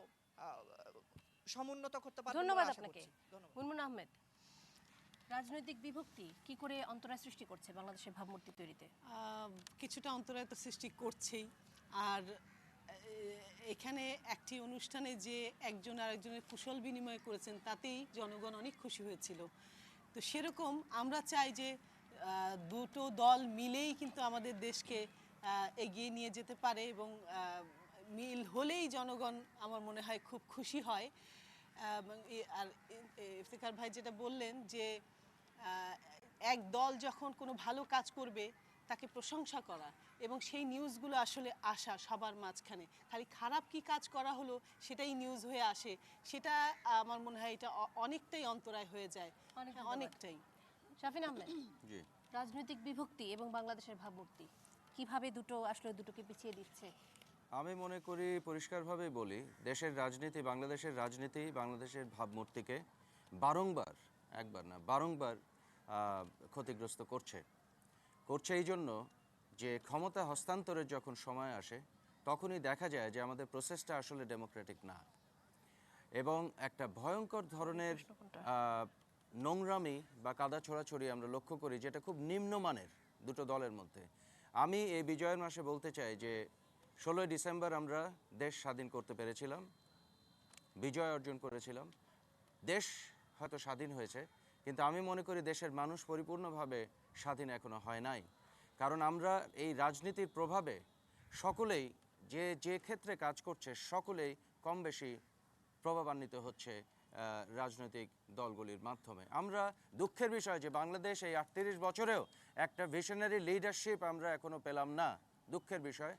সমুন্নত করতে পারবেন। ধন্যবাদ আপনাকে। মুনমুন আহমেদ, রাজনৈতিক বিভক্তি কি করে অন্তরায় সৃষ্টি করছে বাংলাদেশের ভাবমূর্তি তৈরিতে? কিছুটা অন্তরায় তো সৃষ্টি করছেই। আর এখানে একটি অনুষ্ঠানে যে একজন আরেকজনের কুশল বিনিময় করেছেন, তাতেই জনগণ অনেক খুশি হয়েছিল। তো সেরকম আমরা চাই যে দুটো দল মিলেই কিন্তু আমাদের দেশকে এগিয়ে নিয়ে যেতে পারে, এবং মিল হলেই জনগণ আমার মনে হয় খুব খুশি হয়। আর ইফতেখার ভাই যেটা বললেন যে এক দল যখন কোনো ভালো কাজ করবে তাকে প্রশংসা করা, এবং সেই নিউজগুলো আসলে আসা সবার মাঝখানে, খালি খারাপ কি কাজ করা হলো সেটাই নিউজ হয়ে আসে, সেটা আমার মনে হয় এটা অনেকটাই অন্তরায় হয়ে যায়, অনেকটাই। শাফিন আহমেদ, রাজনৈতিক বিভক্তি এবং বাংলাদেশের ভাবমূর্তি কিভাবে দুটোকে পিছিয়ে দিচ্ছে? আমি মনে করি, পরিষ্কারভাবেই বলি, দেশের রাজনীতি, বাংলাদেশের রাজনীতি বাংলাদেশের ভাবমূর্তিকে বারংবার, একবার না বারংবার ক্ষতিগ্রস্ত করছে এই জন্য যে ক্ষমতা হস্তান্তরের যখন সময় আসে, তখনই দেখা যায় যে আমাদের প্রসেসটা আসলে ডেমোক্রেটিক না, এবং একটা ভয়ঙ্কর ধরনের নোংরামি বা কাদা ছোড়াছড়ি আমরা লক্ষ্য করি, যেটা খুব নিম্নমানের দুটো দলের মধ্যে। আমি এই বিজয়ের মাসে বলতে চাই যে 16ই ডিসেম্বর আমরা দেশ স্বাধীন করতে পেরেছিলাম, বিজয় অর্জন করেছিলাম। দেশ হয়তো স্বাধীন হয়েছে, কিন্তু আমি মনে করি দেশের মানুষ পরিপূর্ণভাবে স্বাধীন এখনো হয় নাই। কারণ আমরা এই রাজনীতির প্রভাবে সকলেই যে ক্ষেত্রে কাজ করছে, সকলেই কম বেশি প্রভাবান্বিত হচ্ছে রাজনৈতিক দলগুলির মাধ্যমে। আমরা দুঃখের বিষয় যে বাংলাদেশ এই 38 বছরেও একটা ভিশনারি লিডারশিপ আমরা এখনো পেলাম না। দুঃখের বিষয়,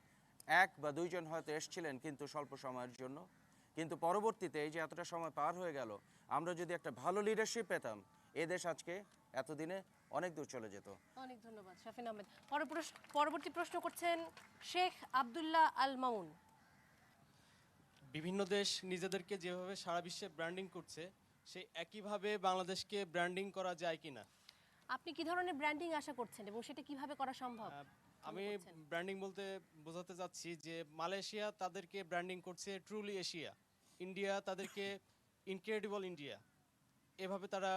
1 বা 2 জন হয়তো এসেছিলেন কিন্তু স্বল্প সময়ের জন্য, কিন্তু পরবর্তীতে এই যে এতটা সময় পার হয়ে গেল, আমরা যদি একটা ভালো লিডারশিপ পেতাম, এদেশ আজকে এতদিনে অনেক দূর চলে যেত। অনেক ধন্যবাদ শাফিন আহমেদ। পরবর্তী প্রশ্ন করছেন শেখ আব্দুল্লাহ আল মামুন। বিভিন্ন দেশ নিজেদেরকে যেভাবে সারা বিশ্বে ব্র্যান্ডিং করছে, সেই একইভাবে বাংলাদেশকে ব্র্যান্ডিং করা যায় কিনা? আপনি কি ধরনের ব্র্যান্ডিং আশা করছেন এবং সেটা কিভাবে করা সম্ভব? আমি ব্র্যান্ডিং বলতে বোঝাতে যাচ্ছি যে মালয়েশিয়া তাদেরকে ব্র্যান্ডিং করছে ট্রুলি এশিয়া, ইন্ডিয়া তাদেরকে ইনক্রেডিবল ইন্ডিয়া, এভাবে তারা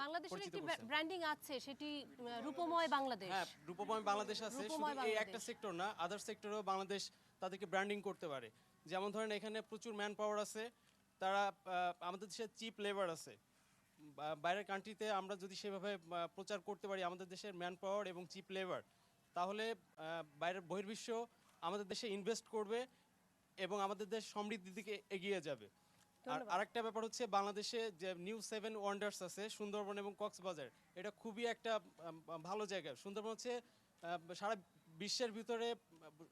বাংলাদেশের একটি ব্র্যান্ডিং আছে, সেটি রূপময় বাংলাদেশ। হ্যাঁ, রূপময় বাংলাদেশ আছে, শুধু এই একটা সেক্টর না, আদার সেক্টরেও বাংলাদেশ তাদেরকে ব্র্যান্ডিং করতে পারে। যেমন ধরেন এখানে প্রচুর ম্যান পাওয়ার আছে, তারা আমাদের দেশে চিপ লেবার আছে। বাইরের কান্ট্রিতে আমরা যদি সেভাবে প্রচার করতে পারি আমাদের দেশের ম্যান পাওয়ার এবং চিপ লেবার, তাহলে বাইরের বহির্বিশ্ব আমাদের দেশে ইনভেস্ট করবে এবং আমাদের দেশ সমৃদ্ধির দিকে এগিয়ে যাবে। আর আরেকটা ব্যাপার হচ্ছে, বাংলাদেশে যে নিউ 7 ওয়ান্ডার্স আছে, সুন্দরবন এবং কক্সবাজার, এটা খুবই একটা ভালো জায়গা। সুন্দরবন হচ্ছে সারা বিশ্বের ভিতরে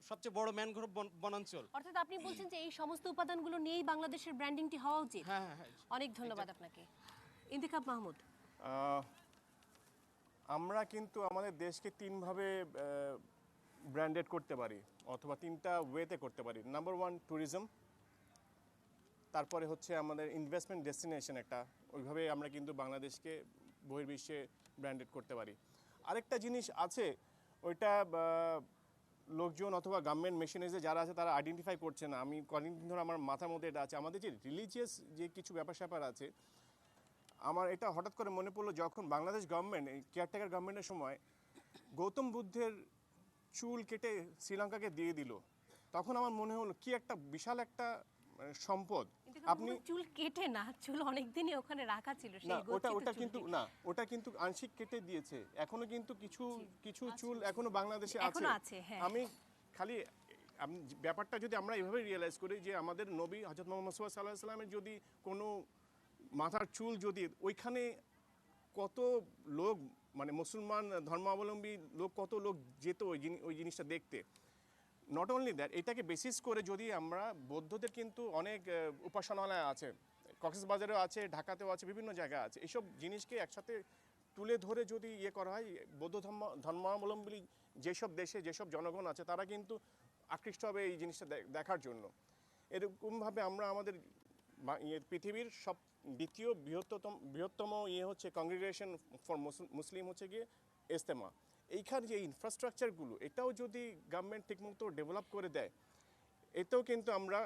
সবচেয়ে বড় ম্যানগ্রোভ বনাঞ্চল। অর্থাৎ আপনি বলছেন যে এই সমস্ত উপাদানগুলো নিয়েই বাংলাদেশের ব্র্যান্ডিংটি হওয়া উচিত। হ্যাঁ হ্যাঁ হ্যাঁ। অনেক ধন্যবাদ আপনাকে। ইন্তিখাব মাহমুদ, আমরা কিন্তু আমাদের দেশকে তিনভাবে ব্র্যান্ডেড করতে পারি, অথবা তিনটা ওয়েতে করতে পারি। Number one, tourism. তারপরে হচ্ছে আমাদের ইনভেস্টমেন্ট ডেস্টিনেশন একটা, ওইভাবে আমরা কিন্তু বাংলাদেশকে বহির্বিশ্বে ব্র্যান্ডেড করতে পারি। আরেকটা জিনিস আছে, ওইটা লোকজন অথবা গভর্নমেন্ট মেশিনারিজে যারা আছে তারা আইডেন্টিফাই করছে না। আমি কয়েকদিন ধরে আমার মাথার মধ্যে এটা আছে, আমাদের যে রিলিজিয়াস যে কিছু ব্যাপার স্যাপার আছে, আমার এটা হঠাৎ করে মনে পড়লো যখন বাংলাদেশ গভর্নমেন্ট কেয়ারটেকার গভর্নমেন্টের সময় গৌতম বুদ্ধের চুল কেটে শ্রীলঙ্কাকে দিয়ে দিল, তখন আমার মনে হলো কি একটা বিশাল একটা সম্পদ। আপনি চুল কেটে না, চুল অনেকদিনই ওখানে রাখা ছিল সেই না, গচ্ছিত ওটা চুল কিন্তু কেটে। না, ওটা কিন্তু আংশিক কেটে দিয়েছে, এখনো কিন্তু কিছু চুল এখনো বাংলাদেশে এখনো আছে। আছে, হ্যাঁ। আমি খালি ব্যাপারটা যদি আমরা এইভাবে রিয়েলাইজ করি যে আমাদের নবী হযরত মুহাম্মদ সাল্লাল্লাহু আলাইহি ওয়াসাল্লামের যদি কোনো মাথার চুল যদি ওইখানে কত লোক মানে মুসলমান ধর্মাবলম্বী লোক কত লোক যেত ওই জিনিসটা দেখতে। নট অনলি দ্যাট, এটাকে বেসিস করে যদি আমরা বৌদ্ধদের কিন্তু অনেক উপাসনালয় আছে, কক্সবাজারেও আছে, ঢাকাতেও আছে, বিভিন্ন জায়গায় আছে। এইসব জিনিসকে একসাথে তুলে ধরে যদি ইয়ে করা হয়, বৌদ্ধ ধর্মাবলম্বী যেসব দেশে যেসব জনগণ আছে তারা কিন্তু আকৃষ্ট হবে এই জিনিসটা দেখার জন্য। এরকমভাবে আমরা আমাদের পৃথিবীর সব দ্বিতীয় বৃহত্তম ইয়ে হচ্ছে কংগ্রিগেশন ফর মুসলিম হচ্ছে গিয়ে ইজতেমা। এইখানে যে ইনফ্রাস্ট্রাকচারগুলো এটাও যদি গভর্নমেন্ট ঠিকমতো ডেভেলপ করে দেয়, এতেও কিন্তু আমরা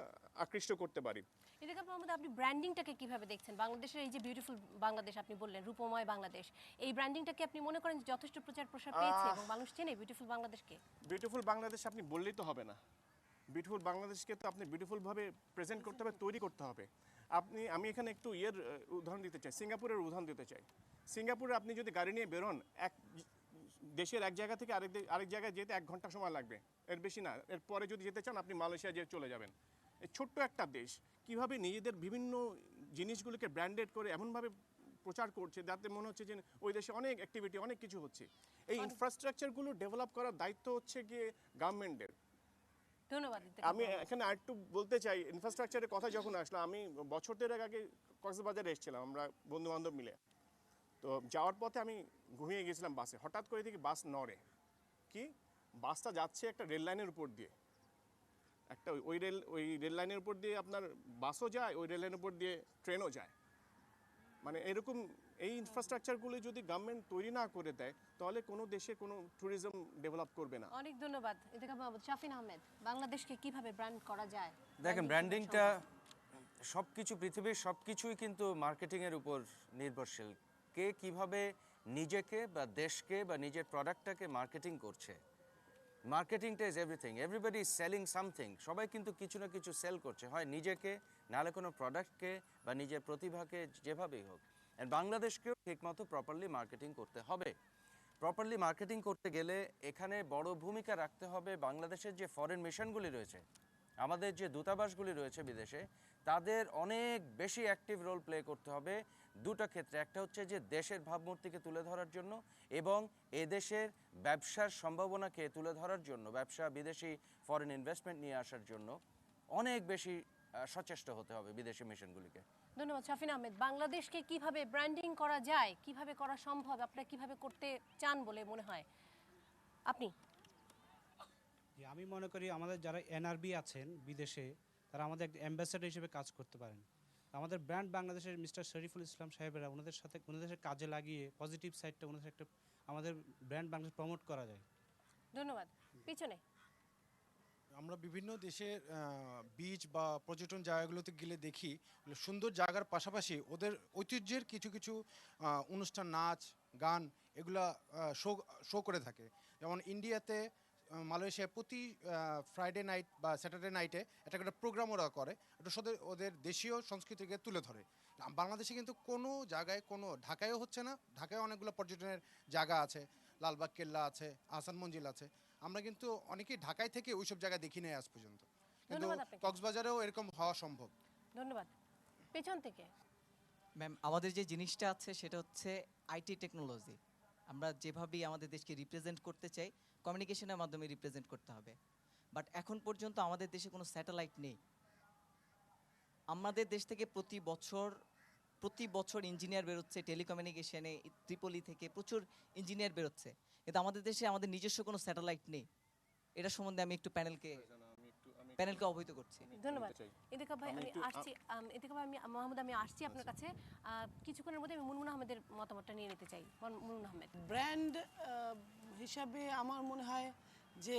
আকৃষ্ট করতে পারি। ইন্তিখাব মাহমুদ, আপনি ব্র্যান্ডিংটাকে কিভাবে দেখছেন? বাংলাদেশের এই যে বিউটিফুল বাংলাদেশ আপনি বললেন, রূপময় বাংলাদেশ, এই ব্র্যান্ডিংটাকে আপনি মনে করেন যে যথেষ্ট প্রচার প্রসার পেয়েছে এবং মানুষ চেনে বিউটিফুল বাংলাদেশকে? বিউটিফুল বাংলাদেশ আপনি বললেই তো হবে না। বিউটিফুল বাংলাদেশকে তো আপনি বিউটিফুলভাবে প্রেজেন্ট করতে হবে, তৈরি করতে হবে। আমি এখানে একটু উদাহরণ দিতে চাই, সিঙ্গাপুরের উদাহরণ দিতে চাই। সিঙ্গাপুরে আপনি যদি গাড়ি নিয়ে বেরোন, দেশের এক জায়গা থেকে আরেক জায়গায় যেতে 1 ঘন্টা সময় লাগবে, এর বেশি না। এরপরে যদি যেতে চান আপনি মালয়েশিয়া যেয়ে চলে যাবেন। এই ছোট্ট একটা দেশ কিভাবে নিজেদের বিভিন্ন জিনিসগুলোকে ব্র্যান্ডেড করে এমনভাবে প্রচার করছে যাতে মনে হচ্ছে যে ওই দেশে অনেক অ্যাক্টিভিটি, অনেক কিছু হচ্ছে। এই ইনফ্রাস্ট্রাকচারগুলো ডেভেলপ করার দায়িত্ব হচ্ছে গিয়ে গভর্নমেন্টের। ধন্যবাদ। আমি এখানে আরেকটু বলতে চাই, ইনফ্রাস্ট্রাকচারের কথা যখন আসলো, আমি বছর 3 আগে কক্সবাজারে এসেছিলাম আমরা বন্ধু বান্ধব মিলে। তো যাওয়ার পথে আমি ঘুমিয়ে গেছিলাম বাসে, হঠাৎ করে দেখি বাস নড়ে। কি বাসটা যাচ্ছে একটা রেল লাইনের উপর দিয়ে, একটা ওই রেল লাইনের উপর দিয়ে আপনার বাসও যায়, ওই রেল লাইনের উপর দিয়ে ট্রেনও যায়। মানে এরকম এই ইনফ্রাস্ট্রাকচারগুলো যদি গভর্নমেন্ট তৈরি না করে দেয় তাহলে কোনো দেশে কোনো ট্যুরিজম ডেভেলপ করবে না। অনেক ধন্যবাদ ইন্তিখাব মাহমুদ। শাফিন আহমেদ, বাংলাদেশকে কিভাবে ব্র্যান্ড করা যায়? দেখেন, ব্র্যান্ডিংটা সবকিছু, পৃথিবীর সবকিছুই কিন্তু মার্কেটিংয়ের উপর নির্ভরশীল। কে কিভাবে নিজেকে বা দেশকে বা নিজের প্রোডাক্টটাকে মার্কেটিং করছে। মার্কেটিংটা is everything, everybody is selling something. সবাই কিন্তু কিছু না কিছু সেল করছে, হয় নিজেকে, নাহলে কোনো প্রোডাক্টকে বা নিজের প্রতিভাকে, যেভাবেই হোক। আর বাংলাদেশকেও ঠিকমতো প্রপারলি মার্কেটিং করতে হবে। প্রপারলি মার্কেটিং করতে গেলে এখানে বড় ভূমিকা রাখতে হবে বাংলাদেশের যে ফরেন মিশনগুলি রয়েছে, আমাদের যে দূতাবাসগুলি রয়েছে বিদেশে, তাদের অনেক বেশি অ্যাক্টিভ রোল প্লে করতে হবে দুটো ক্ষেত্রে। একটা হচ্ছে যে দেশের ভাবমূর্তিকে তুলে ধরার জন্য এবং এদেশের ব্যবসার সম্ভাবনাকে তুলে ধরার জন্য, ব্যবসা, বিদেশি ফরেন ইনভেস্টমেন্ট নিয়ে আসার জন্য অনেক বেশি সচেষ্ট হতে হবে বিদেশি মিশনগুলিকে। ধন্যবাদ শাফিন আহমেদ। বাংলাদেশকে কিভাবে ব্র্যান্ডিং করা যায়, কিভাবে করা সম্ভব, আপনারা কিভাবে করতে চান বলে মনে হয় আপনি? আমি মনে করি আমাদের যারা এনআরবি আছেন বিদেশে, তারা আমাদের একটা অ্যাম্বাসেডর হিসেবে কাজ করতে পারেন। আমাদের ব্র্যান্ড বাংলাদেশের মিস্টার শরীফুল ইসলাম সাহেবেরা ওনাদের সাথে ওনাদের কাজে লাগিয়ে পজিটিভ সাইডটা ওনাদের একটা আমাদের ব্র্যান্ড বাংলাদেশ প্রমোট করা যায়। ধন্যবাদ। পিছনে আমরা বিভিন্ন দেশের বিচ বা পর্যটন জায়গাগুলোতে গেলে দেখি সুন্দর জায়গার পাশাপাশি ওদের ঐতিহ্যের কিছু কিছু অনুষ্ঠান, নাচ, গান এগুলা শো করে থাকে। যেমন ইন্ডিয়াতে, মালয়েশিয়ায় প্রতি ফ্রাইডে নাইট বা স্যাটারডে নাইটে একটা প্রোগ্রাম ওরা করে, এটা ওদের দেশীয় সংস্কৃতিকে তুলে ধরে। বাংলাদেশে কিন্তু কোনো জায়গায়, কোনো ঢাকায়ও হচ্ছে না। ঢাকায় অনেকগুলো পর্যটনের জায়গা আছে, লালবাগ কেল্লা আছে, আহসান মঞ্জিল আছে। আমরা কিন্তু অনেকেই ঢাকায় থেকে ওইসব জায়গা দেখি নাই আজ পর্যন্ত, কিন্তু কক্সবাজারেও এরকম হওয়া সম্ভব। ধন্যবাদ। পেছন থেকে ম্যাম, আমাদের যে জিনিসটা আছে সেটা হচ্ছে আইটি টেকনোলজি। আমরা যেভাবেই আমাদের দেশকে রিপ্রেজেন্ট করতে চাই কমিউনিকেশনের মাধ্যমে রিপ্রেজেন্ট করতে হবে। বাট এখন পর্যন্ত আমাদের দেশে কোনো স্যাটেলাইট নেই। আমাদের দেশ থেকে প্রতি বছর ইঞ্জিনিয়ার বেরোচ্ছে টেলিকমিউনিকেশনে, ত্রিপলি থেকে প্রচুর ইঞ্জিনিয়ার বেরোচ্ছে, কিন্তু আমাদের দেশে আমাদের নিজস্ব কোনো স্যাটেলাইট নেই। এটা সম্বন্ধে আমি একটু প্যানেলকে অবহিত করছি। ধন্যবাদ ইন্তেখাব ভাই। মাহমুদ আমি আসছি আপনার কাছে কিছুক্ষণের মধ্যে। আমি মুনমুন আহমেদের মতামতটা নিয়ে নিতে চাই। মুনমুন আহমেদ, ব্র্যান্ড হিসাবে আমার মনে হয় যে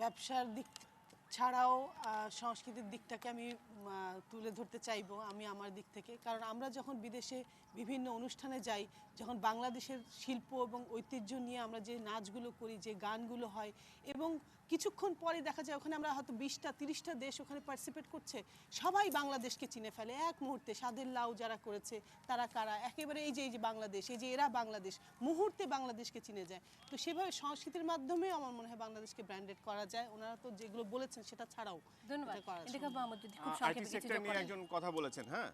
ব্যবসার দিক ছাড়াও সংস্কৃতির দিকটাকে আমি তুলে ধরতে চাইবো আমি আমার দিক থেকে। কারণ আমরা যখন বিদেশে বিভিন্ন অনুষ্ঠানে যাই, যখন বাংলাদেশের শিল্প এবং ঐতিহ্য নিয়ে আমরা যে নাচগুলো করি, যে গানগুলো হয়, এবং কিছুক্ষণ পরে দেখা যায় ওখানে আমরা হয়তো 20টা 30টা দেশ ওখানে পার্টিসিপেট করছে, সবাই বাংলাদেশকে চিনে ফেলে এক মুহূর্তে। স্বাদের লাউ যারা করেছে তারা কারা, একেবারে এই যে বাংলাদেশ, এই যে এরা বাংলাদেশ, মুহূর্তে বাংলাদেশকে চিনে যায়। তো সেভাবে সংস্কৃতির মাধ্যমে আমার মনে হয় বাংলাদেশকে ব্র্যান্ডেড করা যায়। ওনারা তো যেগুলো বলেছেন সেটা ছাড়াও। ধন্যবাদ ইন্তেখাব মাহমুদ। যদি খুব আইটি সেক্টর নিয়ে একজন কথা বলেছেন, হ্যাঁ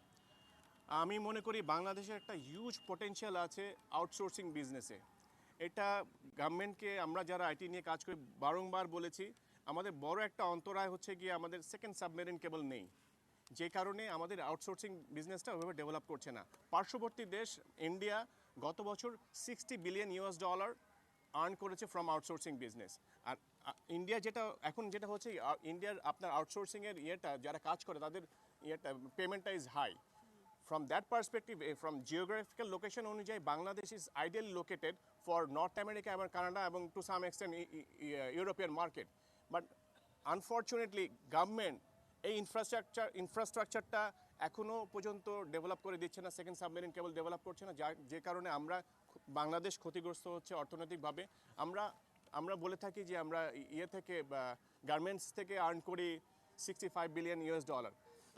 আমি মনে করি বাংলাদেশের একটা হিউজ পটেনশিয়াল আছে আউটসোর্সিং বিজনেসে। এটা গভর্নমেন্টকে আমরা যারা আইটি নিয়ে কাজ করি বারংবার বলেছি, আমাদের বড় একটা অন্তরায় হচ্ছে গিয়ে আমাদের সেকেন্ড সাবমেরিন কেবল নেই, যে কারণে আমাদের আউটসোর্সিং বিজনেসটা ওইভাবে ডেভেলপ করছে না। পার্শ্ববর্তী দেশ ইন্ডিয়া গত বছর $60 বিলিয়ন আর্ন করেছে ফ্রম আউটসোর্সিং বিজনেস। আর ইন্ডিয়া যেটা হচ্ছে ইন্ডিয়ার আপনার আউটসোর্সিংয়ের ইয়েটা যারা কাজ করে তাদের ইয়েটা পেমেন্টটা is high. From that perspective, from geographical location অনুযায়ী Bangladesh is ideally located for North America এবং Canada এবং to some extent European market. But unfortunately government এই ইনফ্রাস্ট্রাকচারটা এখনো পর্যন্ত ডেভেলপ করে দিচ্ছে না, সেকেন্ড সাবমেরিন কেবল ডেভেলপ করছে না, যে কারণে আমরা বাংলাদেশ ক্ষতিগ্রস্ত হচ্ছে অর্থনৈতিকভাবে। আমরা বলে থাকি যে আমরা থেকে গার্মেন্টস থেকে আর্ন করি $65 বিলিয়ন।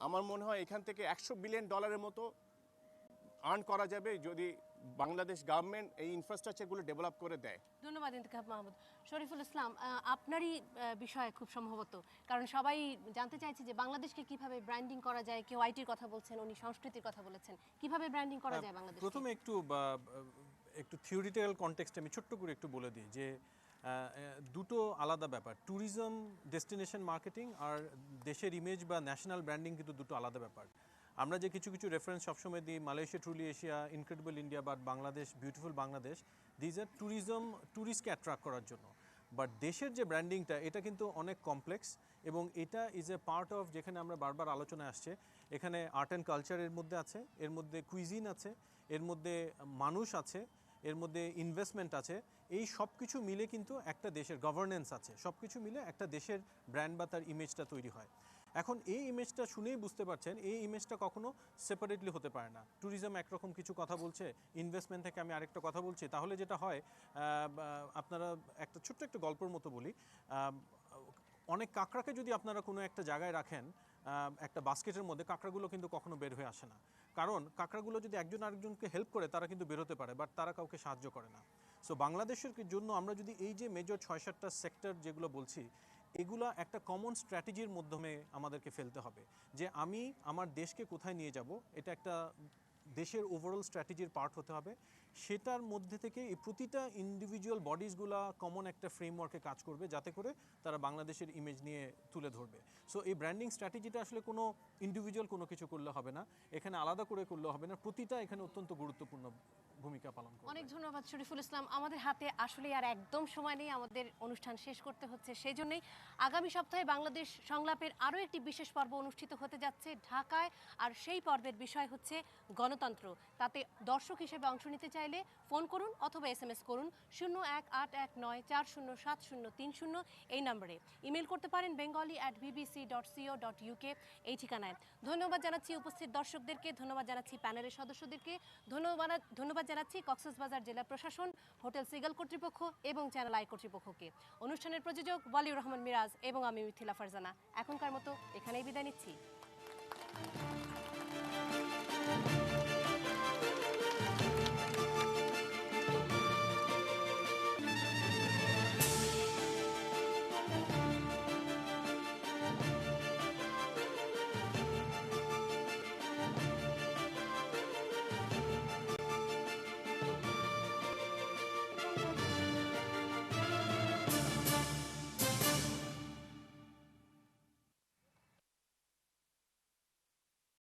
আমার মনে হয় এখান থেকে $100 বিলিয়ন মতো আর্ন করা যাবে যদি বাংলাদেশ গভর্নমেন্ট এই ইনফ্রাস্ট্রাকচারগুলো ডেভেলপ করে দেয়। ধন্যবাদ ইন্তেখাব মাহমুদ। শরীফুল ইসলাম, আপনারই বিষয় খুব সম্ভবত, কারণ সবাই জানতে চাইছে যে বাংলাদেশকে কিভাবে ব্র্যান্ডিং করা যায়। কেউ আইটির কথা বলছেন, উনি সংস্কৃতির কথা বলেছেন, কিভাবে ব্র্যান্ডিং করা যায় বাংলাদেশ। প্রথমে একটু থিওরিটিক্যাল কনটেক্সট আমি ছোট্ট করে একটু বলে দিই যে দুটো আলাদা ব্যাপার। ট্যুরিজম ডেস্টিনেশন মার্কেটিং আর দেশের ইমেজ বা ন্যাশনাল ব্র্যান্ডিং কিন্তু দুটো আলাদা ব্যাপার। আমরা যে কিছু রেফারেন্স সবসময় দিই, Malaysia truly Asia, incredible India বা Bangladesh, beautiful Bangladesh, these are ট্যুরিস্টকে অ্যাট্রাক্ট করার জন্য। বাট দেশের যে ব্র্যান্ডিংটা এটা কিন্তু অনেক কমপ্লেক্স এবং এটা ইজ এ পার্ট অফ, যেখানে আমরা বারবার আলোচনায় আসছে, এখানে আর্ট অ্যান্ড কালচারের মধ্যে আছে, এর মধ্যে কুইজিন আছে, এর মধ্যে মানুষ আছে, এর মধ্যে ইনভেস্টমেন্ট আছে। এই সব কিছু মিলে কিন্তু একটা দেশের গভর্নেন্স আছে, সব কিছু মিলে একটা দেশের ব্র্যান্ড বা তার ইমেজটা তৈরি হয়। এখন এই ইমেজটা শুনেই বুঝতে পারছেন এই ইমেজটা কখনো সেপারেটলি হতে পারে না। ট্যুরিজম একরকম কিছু কথা বলছে, ইনভেস্টমেন্ট থেকে আমি আরেকটা কথা বলছি, তাহলে যেটা হয় আপনারা একটা ছোট্ট একটা গল্পের মতো বলি। অনেক কাঁকড়াকে যদি আপনারা কোনো একটা জায়গায় রাখেন একটা বাস্কেটের মধ্যে, কাঁকড়াগুলো কিন্তু কখনো বের হয়ে আসে না, কারণ কাঁকড়াগুলো যদি একজন আরেকজনকে হেল্প করে তারা কিন্তু বেরোতে পারে, বাট তারা কাউকে সাহায্য করে না। সো বাংলাদেশের জন্য আমরা যদি এই যে মেজর 6-7টা সেক্টর যেগুলো বলছি, এগুলো একটা কমন স্ট্র্যাটেজির মাধ্যমে আমাদেরকে ফেলতে হবে যে আমি আমার দেশকে কোথায় নিয়ে যাব, এটা একটা দেশের ওভারঅল স্ট্র্যাটেজির পার্ট হতে হবে। সেটার মধ্যে থেকে এই প্রতিটা ইন্ডিভিজুয়াল বডিজগুলা কমন একটা ফ্রেমওয়ার্কে কাজ করবে, যাতে করে তারা বাংলাদেশের ইমেজ নিয়ে তুলে ধরবে। সো এই ব্র্যান্ডিং স্ট্র্যাটেজিটা আসলে কোনো ইন্ডিভিজুয়াল কোনো কিছু করলে হবে না, এখানে আলাদা করে করলে হবে না, প্রতিটা এখানে অত্যন্ত গুরুত্বপূর্ণ ভূমিকা পালন করে। অনেক ধন্যবাদ শরীফুল ইসলাম। আমাদের হাতে আসলে আর একদম সময় নেই, আমাদের অনুষ্ঠান শেষ করতে হচ্ছে। সেই জন্যই আগামী সপ্তাহে বাংলাদেশ সংলাপের আরও একটি বিশেষ পর্ব অনুষ্ঠিত হতে যাচ্ছে ঢাকায়, আর সেই পর্বের বিষয় হচ্ছে গণতন্ত্র। তাতে দর্শক হিসেবে অংশ নিতে চাইলে ফোন করুন অথবা SMS করুন 0188940703 এই নম্বরে। ইমেল করতে পারেন bengali@bbc.co.uk এই ঠিকানায়। ধন্যবাদ জানাচ্ছি উপস্থিত দর্শকদেরকে, ধন্যবাদ জানাচ্ছি প্যানেলের সদস্যদেরকে, ধন্যবাদ জানাচ্ছি কক্সবাজার জেলা প্রশাসন, হোটেল সিগাল কর্তৃপক্ষ এবং চ্যানেল আই কর্তৃপক্ষকে। অনুষ্ঠানের প্রযোজক ওয়ালিউর রহমান মিরাজ এবং আমি মিথিলা ফারজানা। এখনকার মতো এখানেই বিদায় নিচ্ছি।